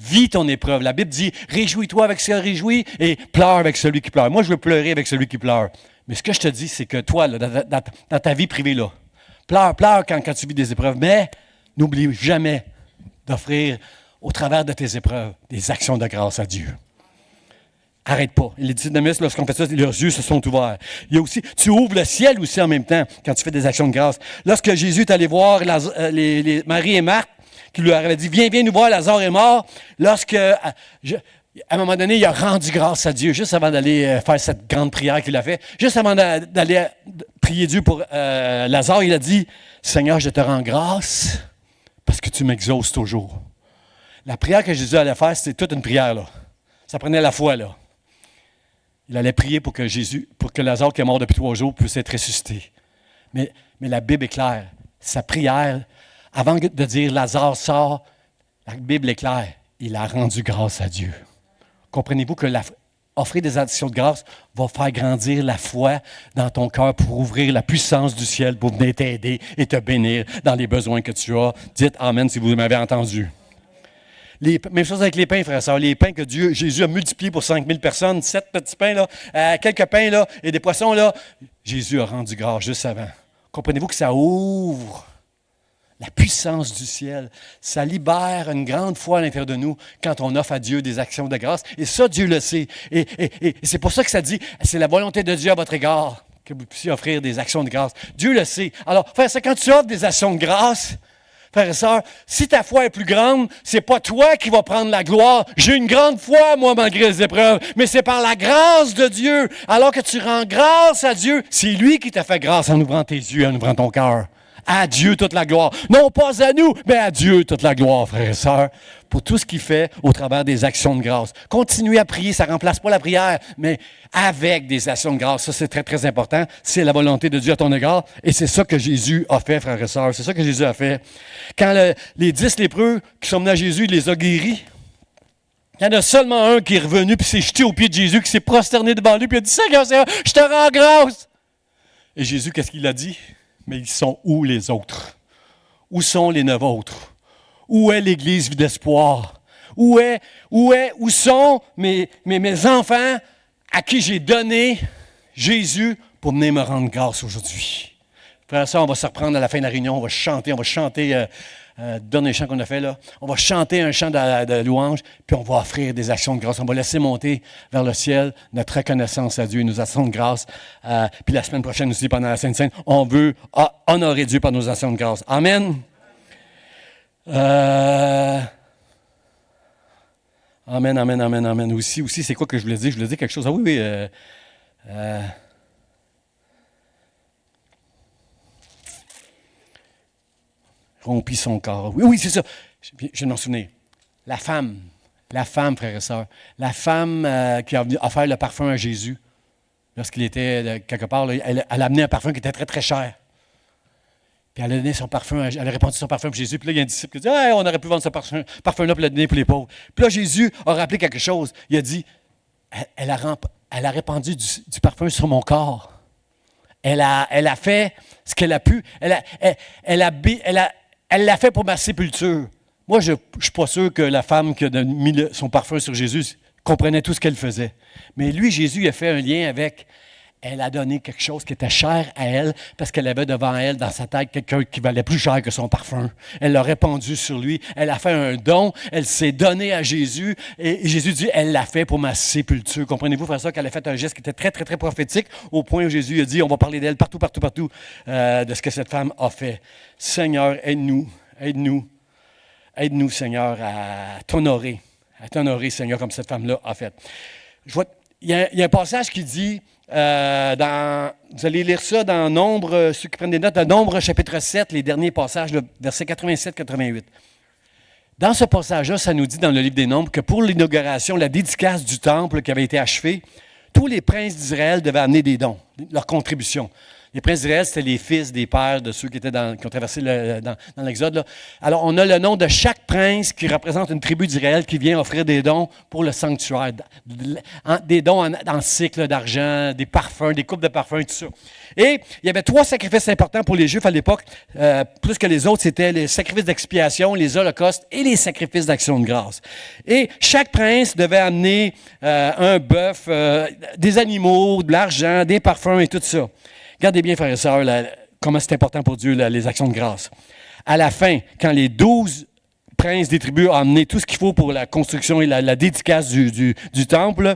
Vis ton épreuve. La Bible dit, réjouis-toi avec celui qui réjouit et pleure avec celui qui pleure. Moi, je veux pleurer avec celui qui pleure. Mais ce que je te dis, c'est que toi, là, dans ta vie privée, là, pleure quand tu vis des épreuves, mais n'oublie jamais d'offrir, au travers de tes épreuves, des actions de grâce à Dieu. Arrête pas. Les disciples d'Emmaüs, lorsqu'on fait ça, leurs yeux se sont ouverts. Il y a aussi, tu ouvres le ciel aussi en même temps quand tu fais des actions de grâce. Lorsque Jésus est allé voir Marie et Marthe, qui lui avait dit, viens nous voir, Lazare est mort. À un moment donné, il a rendu grâce à Dieu, juste avant d'aller faire cette grande prière qu'il a fait. Juste avant d'aller prier Dieu pour Lazare, il a dit, Seigneur, je te rends grâce parce que tu m'exauces toujours. La prière que Jésus allait faire, c'était toute une prière, là. Ça prenait la foi, là. Il allait prier pour que Lazare, qui est mort depuis 3 jours, puisse être ressuscité. Mais la Bible est claire. Sa prière, avant de dire Lazare sort, la Bible est claire. Il a rendu grâce à Dieu. Comprenez-vous que offrir des actions de grâce va faire grandir la foi dans ton cœur pour ouvrir la puissance du ciel pour venir t'aider et te bénir dans les besoins que tu as. Dites Amen si vous m'avez entendu. Même chose avec les pains, frères et sœurs. Les pains que Jésus a multipliés pour 5000 personnes, 7 petits pains, là, quelques pains là, et des poissons, là, Jésus a rendu grâce juste avant. Comprenez-vous que ça ouvre la puissance du ciel. Ça libère une grande foi à l'intérieur de nous quand on offre à Dieu des actions de grâce. Et ça, Dieu le sait. Et c'est pour ça que ça dit, c'est la volonté de Dieu à votre égard que vous puissiez offrir des actions de grâce. Dieu le sait. Alors, frère, c'est quand tu offres des actions de grâce, frères et sœurs, si ta foi est plus grande, c'est pas toi qui vas prendre la gloire. J'ai une grande foi, moi, malgré les épreuves, mais c'est par la grâce de Dieu. Alors que tu rends grâce à Dieu, c'est lui qui t'a fait grâce en ouvrant tes yeux, en ouvrant ton cœur. À Dieu toute la gloire. Non pas à nous, mais à Dieu toute la gloire, frères et sœurs, pour tout ce qu'il fait au travers des actions de grâce. Continuez à prier, ça ne remplace pas la prière, mais avec des actions de grâce. Ça, c'est très, très important. C'est la volonté de Dieu à ton égard. Et c'est ça que Jésus a fait, frères et sœurs. C'est ça que Jésus a fait. Quand les 10 lépreux qui sont venus à Jésus, il les a guéris. Il y en a seulement un qui est revenu puis s'est jeté aux pieds de Jésus, qui s'est prosterné devant lui, puis il a dit, Seigneur, je te rends grâce. Et Jésus, qu'est-ce qu'il a dit? Mais ils sont où les autres? Où sont les 9 autres? Où est l'Église vie d'espoir? Où sont mes enfants à qui j'ai donné Jésus pour venir me rendre grâce aujourd'hui. Frère et sœurs, on va se reprendre à la fin de la réunion, on va chanter dernier chant qu'on a fait là. On va chanter un chant de louange, puis on va offrir des actions de grâce. On va laisser monter vers le ciel notre reconnaissance à Dieu et nos actions de grâce. Puis la semaine prochaine aussi, pendant la Sainte Seine, on veut honorer Dieu par nos actions de grâce. Amen. Amen. Aussi, c'est quoi que je voulais dire? Je voulais dire quelque chose. Ah oui. Rompit son corps. Oui, c'est ça. Je viens de m'en souvenir. La femme, frères et sœurs, la femme qui a offert le parfum à Jésus, lorsqu'il était quelque part, là, elle a amené un parfum qui était très, très cher. Puis elle a donné son parfum, elle a répandu son parfum pour Jésus. Puis là, il y a un disciple qui a dit, hey, on aurait pu vendre ce parfum-là pour le donner pour les pauvres. Puis là, Jésus a rappelé quelque chose. Il a dit, elle a répandu du parfum sur mon corps. Elle a fait ce qu'elle a pu. Elle l'a fait pour ma sépulture. Moi, je ne suis pas sûr que la femme qui a mis son parfum sur Jésus comprenait tout ce qu'elle faisait. Mais lui, Jésus, il a fait un lien avec... Elle a donné quelque chose qui était cher à elle parce qu'elle avait devant elle, dans sa tête, quelqu'un qui valait plus cher que son parfum. Elle l'a répandu sur lui. Elle a fait un don. Elle s'est donnée à Jésus. Et Jésus dit, elle l'a fait pour ma sépulture. Comprenez-vous, frère, ça, qu'elle a fait un geste qui était très, très, très prophétique au point où Jésus a dit, on va parler d'elle partout, de ce que cette femme a fait. Seigneur, aide-nous, Seigneur, à t'honorer, Seigneur, comme cette femme-là a fait. Il y a un passage qui dit, vous allez lire ça dans Nombre, ceux qui prennent des notes, dans Nombre chapitre 7, les derniers passages, versets 87-88. Dans ce passage-là, ça nous dit dans le livre des Nombres que pour l'inauguration, la dédicace du temple qui avait été achevée, tous les princes d'Israël devaient amener des dons, leur contribution. Les princes d'Israël, c'était les fils des pères de ceux qui ont traversé dans l'Exode, là. Alors, on a le nom de chaque prince qui représente une tribu d'Israël qui vient offrir des dons pour le sanctuaire. Des dons en cycle d'argent, des parfums, des coupes de parfums, tout ça. Et il y avait 3 sacrifices importants pour les Juifs à l'époque. Plus que les autres, c'était les sacrifices d'expiation, les holocaustes et les sacrifices d'action de grâce. Et chaque prince devait amener un bœuf, des animaux, de l'argent, des parfums et tout ça. Regardez bien, frères et sœurs, comment c'est important pour Dieu, les actions de grâce. À la fin, quand les 12 princes des tribus ont amené tout ce qu'il faut pour la construction et la dédicace du temple,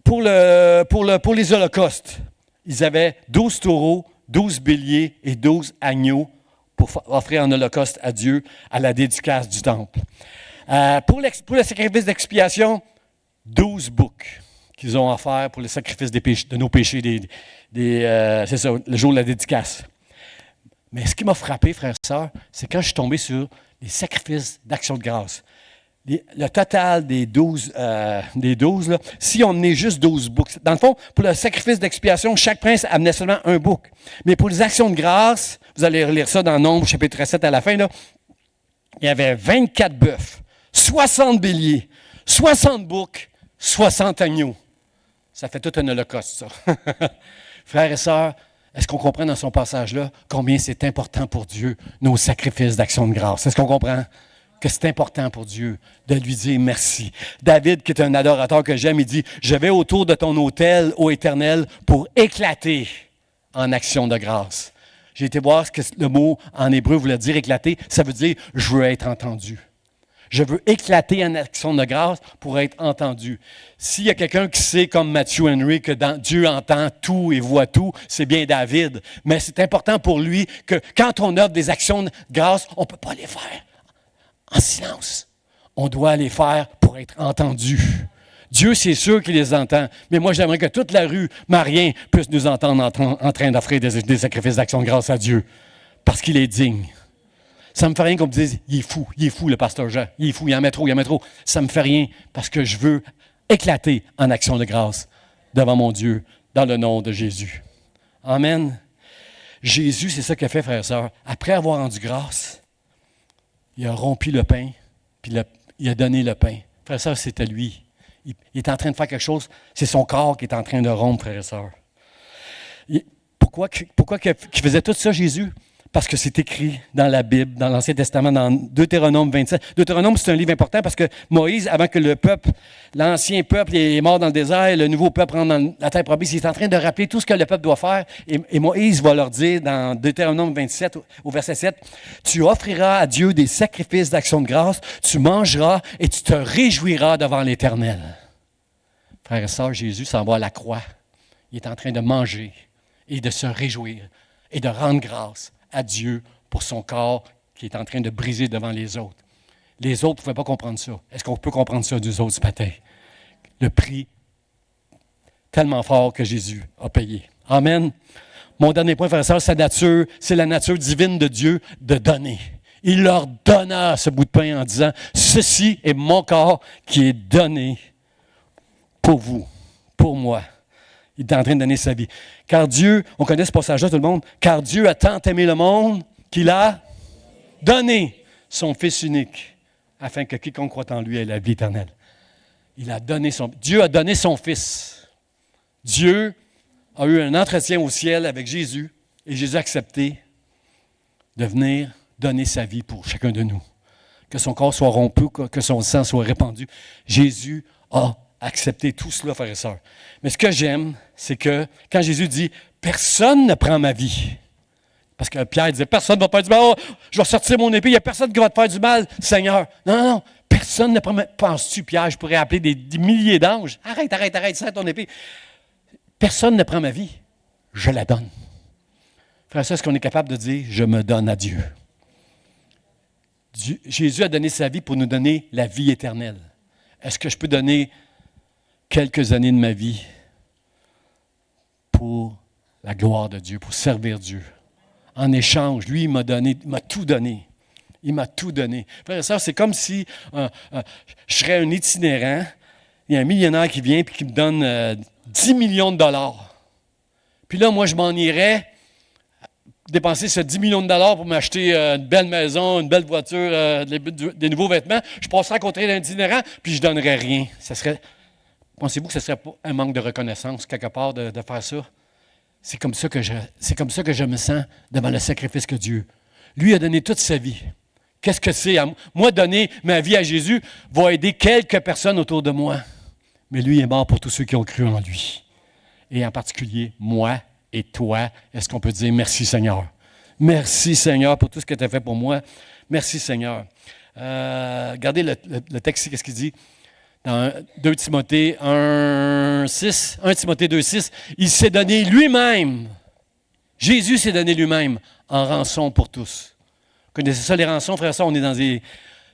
pour les holocaustes, ils avaient 12 taureaux, 12 béliers et 12 agneaux pour offrir un holocauste à Dieu à la dédicace du temple. Pour le sacrifice d'expiation, 12 boucs qu'ils ont offert pour le sacrifice de nos péchés, c'est ça, le jour de la dédicace. Mais ce qui m'a frappé, frères et sœurs, c'est quand je suis tombé sur les sacrifices d'action de grâce. Le total des 12, là, si on amenait juste 12 boucs, dans le fond, pour le sacrifice d'expiation, chaque prince amenait seulement un bouc. Mais pour les actions de grâce, vous allez relire ça dans Nombre, chapitre 7 à la fin, là, il y avait 24 bœufs, 60 béliers, 60 boucs, 60 agneaux. Ça fait tout un holocauste, ça. Frères et sœurs, est-ce qu'on comprend dans son passage-là combien c'est important pour Dieu, nos sacrifices d'action de grâce? Est-ce qu'on comprend que c'est important pour Dieu de lui dire merci? David, qui est un adorateur que j'aime, il dit, « Je vais autour de ton autel, ô Éternel, pour éclater en action de grâce. » J'ai été voir ce que le mot en hébreu voulait dire éclater. Ça veut dire, je veux être entendu. Je veux éclater en action de grâce pour être entendu. S'il y a quelqu'un qui sait, comme Matthew Henry, que Dieu entend tout et voit tout, c'est bien David. Mais c'est important pour lui que quand on offre des actions de grâce, on ne peut pas les faire en silence. On doit les faire pour être entendu. Dieu, c'est sûr qu'il les entend. Mais moi, j'aimerais que toute la rue Marien puisse nous entendre en train d'offrir des sacrifices d'action de grâce à Dieu. Parce qu'il est digne. Ça me fait rien qu'on me dise, il est fou le pasteur Jean, il est fou, il en met trop. Ça me fait rien parce que je veux éclater en action de grâce devant mon Dieu, dans le nom de Jésus. Amen. Jésus, c'est ça qu'il a fait, frères et sœurs. Après avoir rendu grâce, il a rompu le pain, puis il a donné le pain. Frères et sœurs, c'était lui. Il est en train de faire quelque chose, c'est son corps qui est en train de rompre, frères et sœurs. Pourquoi qu'il faisait tout ça, Jésus? Parce que c'est écrit dans la Bible, dans l'Ancien Testament, dans Deutéronome 27. Deutéronome, c'est un livre important parce que Moïse, avant que l'ancien peuple est mort dans le désert, le nouveau peuple rentre dans la terre promise, il est en train de rappeler tout ce que le peuple doit faire. Et Moïse va leur dire dans Deutéronome 27, au verset 7, « Tu offriras à Dieu des sacrifices d'action de grâce, tu mangeras et tu te réjouiras devant l'Éternel. » Frères et sœurs, Jésus s'en va à la croix. Il est en train de manger et de se réjouir et de rendre grâce à Dieu pour son corps qui est en train de briser devant les autres. Les autres ne pouvaient pas comprendre ça. Est-ce qu'on peut comprendre ça des autres ce matin? Le prix tellement fort que Jésus a payé. Amen. Mon dernier point, frère et sœur, c'est la nature divine de Dieu de donner. Il leur donna ce bout de pain en disant, « Ceci est mon corps qui est donné pour vous, pour moi. » Il est en train de donner sa vie. Car Dieu, on connaît ce passage-là, tout le monde, « Car Dieu a tant aimé le monde qu'il a donné son Fils unique, afin que quiconque croit en lui ait la vie éternelle. » Dieu a donné son Fils. Dieu a eu un entretien au ciel avec Jésus, et Jésus a accepté de venir donner sa vie pour chacun de nous. Que son corps soit rompu, que son sang soit répandu. Jésus a accepté tout cela, frères et sœurs. Mais ce que j'aime, c'est que quand Jésus dit « Personne ne prend ma vie », parce que Pierre disait « Personne ne va faire du mal, oh, je vais sortir mon épée, il n'y a personne qui va te faire du mal, Seigneur. » Non, personne ne prend ma vie. Penses-tu, Pierre, je pourrais appeler des milliers d'anges? Arrête, sers ton épée. Personne ne prend ma vie, je la donne. Frères et sœurs, est-ce qu'on est capable de dire « Je me donne à Dieu ». Jésus a donné sa vie pour nous donner la vie éternelle. Est-ce que je peux donner quelques années de ma vie pour la gloire de Dieu, pour servir Dieu? En échange, lui, il m'a tout donné. Il m'a tout donné. Frères et sœurs, c'est comme si je serais un itinérant, il y a un millionnaire qui vient et qui me donne 10 millions de dollars. Puis là, moi, je m'en irais dépenser ce 10 millions de dollars pour m'acheter une belle maison, une belle voiture, des nouveaux vêtements. Je passerais à côté d'un itinérant, puis je ne donnerais rien. Pensez-vous que ce serait pas un manque de reconnaissance, quelque part, de faire ça? C'est comme ça que je me sens devant le sacrifice que Dieu. Lui a donné toute sa vie. Qu'est-ce que c'est? Moi, donner ma vie à Jésus va aider quelques personnes autour de moi. Mais lui est mort pour tous ceux qui ont cru en lui. Et en particulier, moi et toi. Est-ce qu'on peut dire merci Seigneur? Merci Seigneur pour tout ce que tu as fait pour moi. Merci Seigneur. Regardez le texte ici, qu'est-ce qu'il dit? Dans 2 Timothée 1:6, 1 Timothée 2:6, il s'est donné lui-même. Jésus s'est donné lui-même en rançon pour tous. Vous connaissez ça, les rançons, frère, ça, on est dans des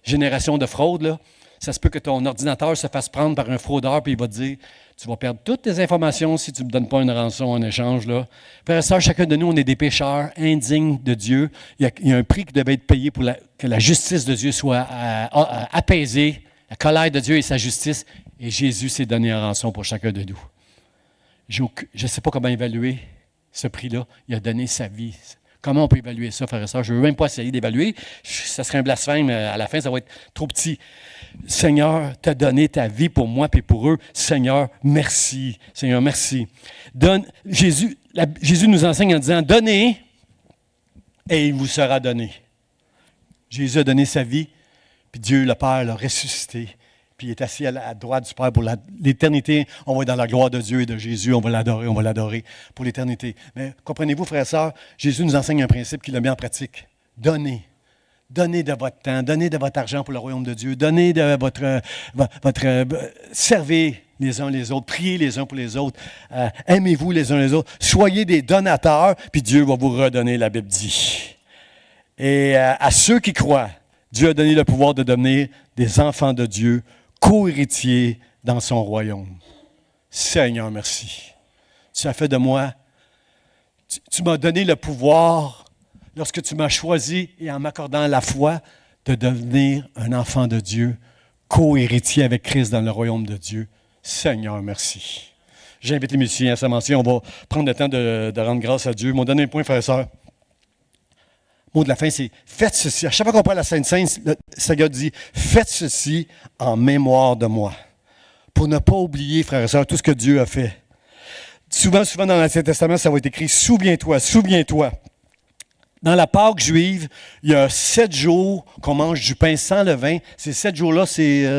générations de fraude, là. Ça se peut que ton ordinateur se fasse prendre par un fraudeur, puis il va te dire, tu vas perdre toutes tes informations si tu ne me donnes pas une rançon en échange, là. Frère et sœur, chacun de nous, on est des pécheurs indignes de Dieu. Il y a un prix qui devait être payé pour que la justice de Dieu soit apaisée. La colère de Dieu et sa justice, et Jésus s'est donné en rançon pour chacun de nous. Je ne sais pas comment évaluer ce prix-là. Il a donné sa vie. Comment on peut évaluer ça, frères et sœurs? Je ne veux même pas essayer d'évaluer. Ça serait un blasphème. À la fin, ça va être trop petit. Seigneur, tu as donné ta vie pour moi et pour eux. Seigneur, merci. Seigneur, merci. Jésus nous enseigne en disant, donnez et il vous sera donné. Jésus a donné sa vie. Puis Dieu, le Père, l'a ressuscité. Puis il est assis à la droite du Père pour l'éternité. On va être dans la gloire de Dieu et de Jésus. On va l'adorer pour l'éternité. Mais comprenez-vous, frères et sœurs, Jésus nous enseigne un principe qu'il a mis en pratique. Donnez. Donnez de votre temps. Donnez de votre argent pour le royaume de Dieu. Donnez de votre servez les uns les autres. Priez les uns pour les autres. Aimez-vous les uns les autres. Soyez des donateurs, puis Dieu va vous redonner, la Bible dit. Et à ceux qui croient, Dieu a donné le pouvoir de devenir des enfants de Dieu, co-héritiers dans son royaume. Seigneur, merci. Tu as fait de moi, tu m'as donné le pouvoir, lorsque tu m'as choisi et en m'accordant la foi, de devenir un enfant de Dieu, co-héritier avec Christ dans le royaume de Dieu. Seigneur, merci. J'invite les musiciens à s'avancer. On va prendre le temps de rendre grâce à Dieu. Mon dernier point, frères et sœurs. Le mot de la fin, c'est « Faites ceci ». À chaque fois qu'on parle de la Sainte Sainte, le Seigneur dit « Faites ceci en mémoire de moi ». Pour ne pas oublier, frères et sœurs, tout ce que Dieu a fait. Souvent dans l'Ancien Testament, ça va être écrit « Souviens-toi, souviens-toi ». Dans la Pâque juive, il y a 7 jours qu'on mange du pain sans levain. Ces 7 jours-là, c'est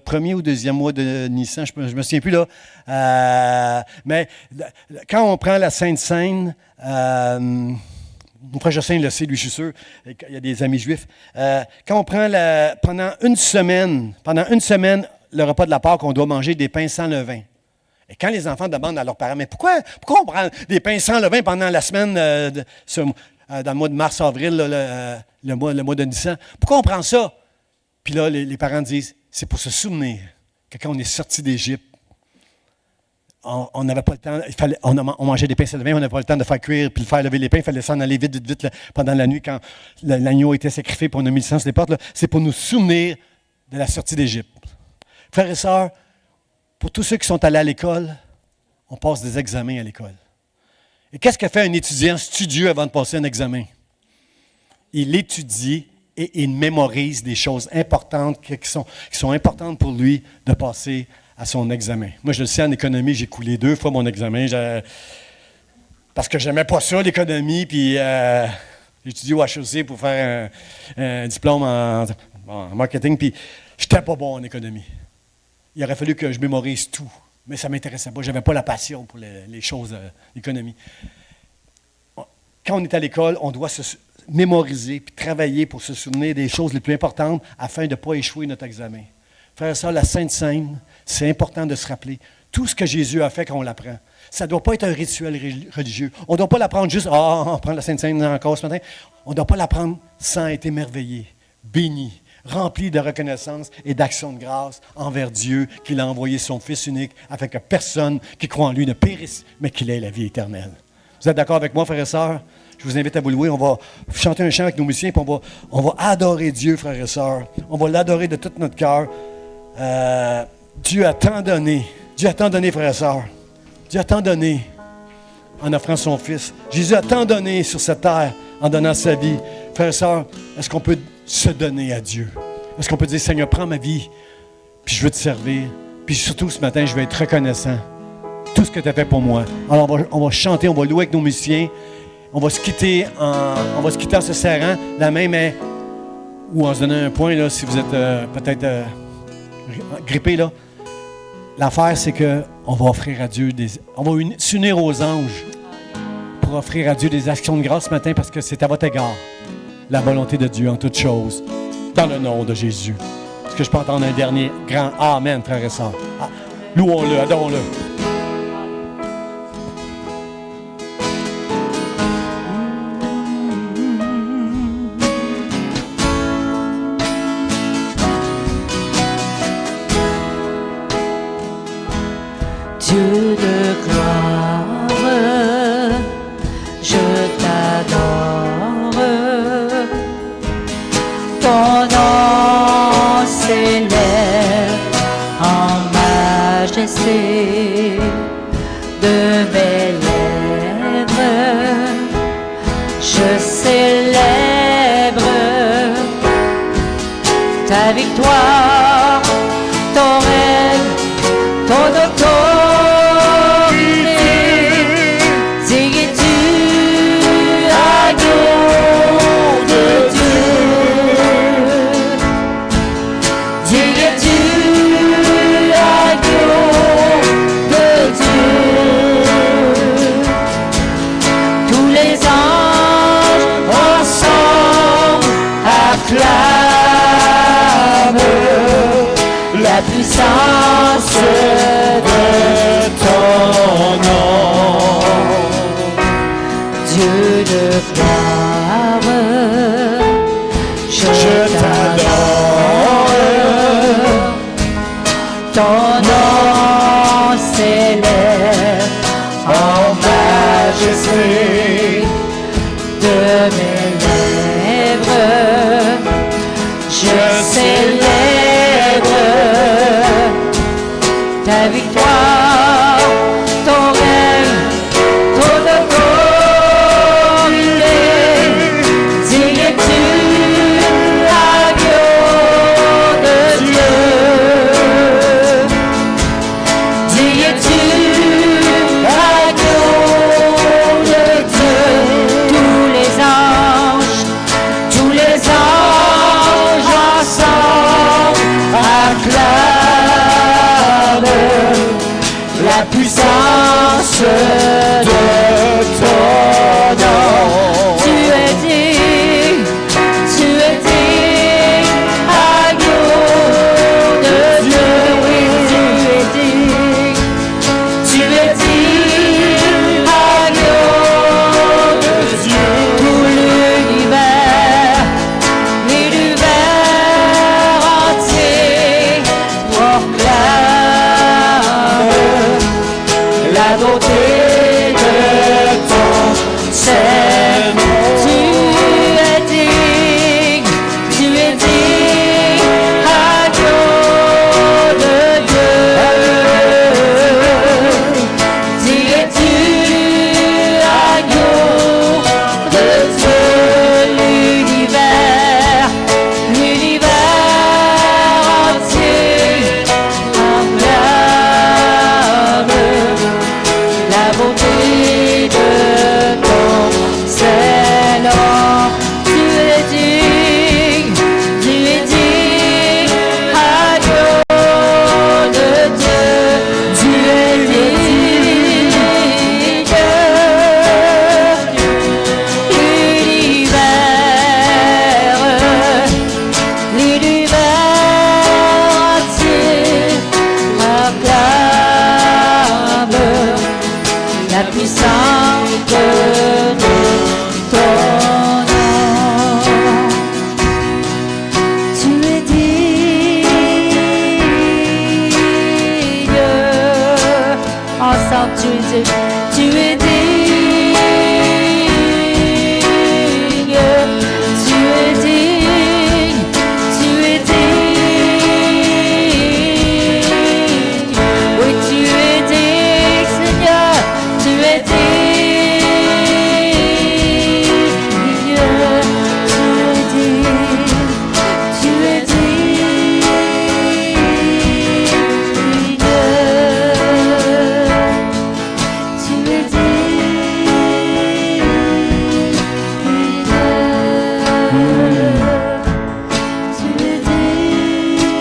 premier ou deuxième mois de Nissan, je me souviens plus là. Mais quand on prend la Sainte Seine, mon frère Josselin le sait, lui, je suis sûr, il y a des amis juifs. Quand on prend pendant une semaine, le repas de la Pâque, on doit manger des pains sans levain. Et quand les enfants demandent à leurs parents, mais pourquoi on prend des pains sans levain pendant la semaine dans le mois de mars-avril, le mois de Nissan, pourquoi on prend ça? Puis là, les parents disent, c'est pour se souvenir que quand on est sorti d'Égypte, on n'avait pas le temps, on mangeait des pains sans levain, on n'avait pas le temps de faire cuire puis de faire lever les pains, il fallait s'en aller vite là, pendant la nuit quand l'agneau était sacrifié pour on a mis le sang sur les portes. Là, c'est pour nous souvenir de la sortie d'Égypte. Frères et sœurs, pour tous ceux qui sont allés à l'école, on passe des examens à l'école. Et qu'est-ce que fait un étudiant studieux avant de passer un examen? Il étudie et il mémorise des choses importantes qui sont importantes pour lui de passer à son examen. Moi, je le sais, en économie, j'ai coulé 2 fois mon examen parce que je n'aimais pas ça, l'économie, puis j'ai étudié au HEC pour faire un diplôme en marketing, puis je n'étais pas bon en économie. Il aurait fallu que je mémorise tout. Mais ça ne m'intéressait pas. Je n'avais pas la passion pour les choses d'économie. Quand on est à l'école, on doit se mémoriser et travailler pour se souvenir des choses les plus importantes afin de ne pas échouer notre examen. Frère et sœur, la Sainte Seine, c'est important de se rappeler tout ce que Jésus a fait quand on l'apprend. Ça ne doit pas être un rituel religieux. On ne doit pas l'apprendre juste « Ah, on prend la Sainte Seine encore ce matin ». On ne doit pas l'apprendre sans être émerveillé, béni, rempli de reconnaissance et d'action de grâce envers Dieu qu'il a envoyé son Fils unique afin que personne qui croit en lui ne périsse, mais qu'il ait la vie éternelle. Vous êtes d'accord avec moi, frères et sœurs? Je vous invite à vous louer. On va chanter un chant avec nos musiciens, puis on va adorer Dieu, frères et sœurs. On va l'adorer de tout notre cœur. Dieu a tant donné. Dieu a tant donné, frères et sœurs. Dieu a tant donné en offrant son Fils. Jésus a tant donné sur cette terre en donnant sa vie. Frères et sœurs, est-ce qu'on peut se donner à Dieu? Est-ce qu'on peut dire, Seigneur, prends ma vie, puis je veux te servir. Puis surtout, ce matin, je vais être reconnaissant. Tout ce que tu as fait pour moi. Alors, on va chanter, on va louer avec nos musiciens. On va se quitter en se serrant la main, mais ou en se donnant un point, là, si vous êtes peut-être grippé, là. L'affaire, c'est qu'on va offrir à Dieu on va s'unir aux anges pour offrir à Dieu des actions de grâce ce matin parce que c'est à votre égard la volonté de Dieu en toutes choses, dans le nom de Jésus. Est-ce que je peux entendre un dernier grand Amen, frères et sœurs? Ah, louons-le, adorons-le. Dieu de gloire, je t'adore. Ton nom s'élève en majesté de mes lèvres. Je célèbre ta victoire, ton règne, ton autorité. La puissance de ton nom, Dieu de gloire, je t'adore. Ton nom s'élève en majesté de mes lèvres. Je célèbre ta victoire, ton règne, ton autorité. Digne-tu l'agneau de Dieu? Digne-tu l'agneau de Dieu? Tous les anges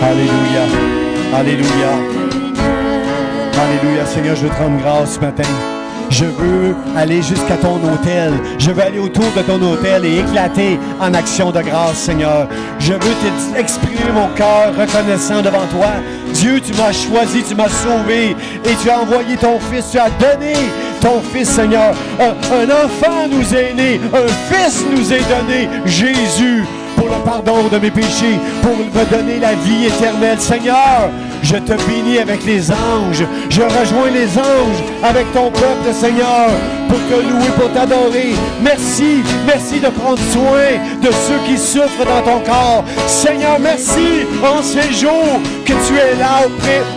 Alléluia. Alléluia. Alléluia. Seigneur, je veux te rendre grâce ce matin. Je veux aller jusqu'à ton autel. Je veux aller autour de ton autel et éclater en action de grâce, Seigneur. Je veux exprimer mon cœur reconnaissant devant toi. Dieu, tu m'as choisi, tu m'as sauvé et tu as envoyé ton Fils. Tu as donné ton Fils, Seigneur. Un enfant nous est né, un Fils nous est donné, Jésus, pour le pardon de mes péchés, pour me donner la vie éternelle. Seigneur, je te bénis avec les anges. Je rejoins les anges avec ton peuple, Seigneur, pour te louer, pour t'adorer. Merci, merci de prendre soin de ceux qui souffrent dans ton corps. Seigneur, merci en ces jours que tu es là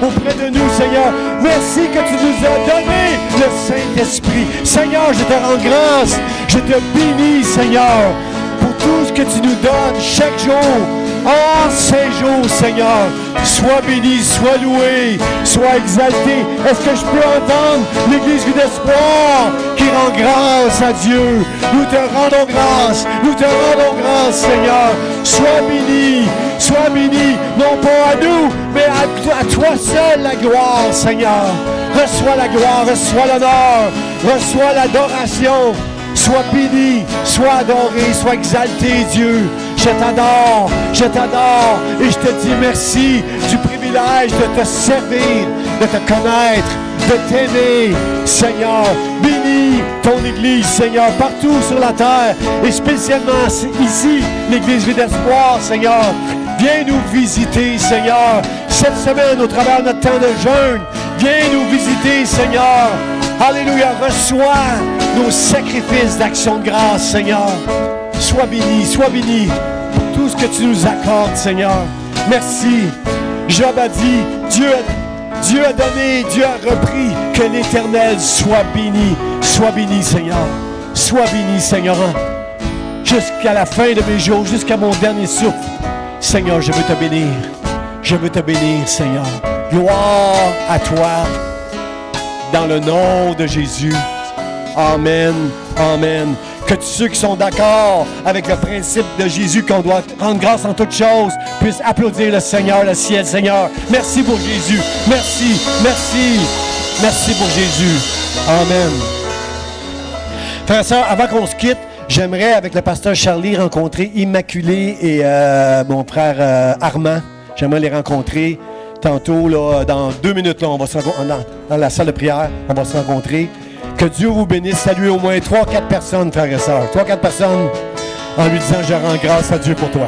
auprès de nous, Seigneur. Merci que tu nous as donné le Saint-Esprit. Seigneur, je te rends grâce. Je te bénis, Seigneur, pour tout ce que tu nous donnes chaque jour. En ces jours, Seigneur, sois béni, sois loué, sois exalté. Est-ce que je peux entendre l'Église Vie d'Espoir qui rend grâce à Dieu? Nous te rendons grâce, Seigneur. Sois béni, non pas à nous, mais à toi seul la gloire, Seigneur. Reçois la gloire, reçois l'honneur, reçois l'adoration. Sois béni, sois adoré, sois exalté, Dieu. Je t'adore et je te dis merci du privilège de te servir, de te connaître, de t'aimer, Seigneur. Bénis ton Église, Seigneur, partout sur la terre et spécialement ici, l'Église Vie d'Espoir, Seigneur. Viens nous visiter, Seigneur, cette semaine au travers de notre temps de jeûne. Viens nous visiter, Seigneur. Alléluia, reçois nos sacrifices d'action de grâce, Seigneur. Sois béni pour tout ce que tu nous accordes, Seigneur. Merci. Job a dit, Dieu a donné, Dieu a repris, que l'Éternel soit béni. Sois béni, Seigneur. Sois béni, Seigneur. Jusqu'à la fin de mes jours, jusqu'à mon dernier souffle. Seigneur, je veux te bénir. Je veux te bénir, Seigneur. Gloire à toi. Dans le nom de Jésus. Amen. Amen. Que tous ceux qui sont d'accord avec le principe de Jésus, qu'on doit rendre grâce en toutes choses, puissent applaudir le Seigneur, le ciel, Seigneur. Merci pour Jésus. Merci pour Jésus. Amen. Frères et sœurs, avant qu'on se quitte, j'aimerais, avec le pasteur Charlie, rencontrer Immaculée et mon frère Armand. J'aimerais les rencontrer tantôt, là, dans 2 minutes, là, on va se rencontrer dans la salle de prière. On va se rencontrer. Que Dieu vous bénisse. Saluez au moins 3-4 personnes, frères et sœurs. 3-4 personnes en lui disant « Je rends grâce à Dieu pour toi ».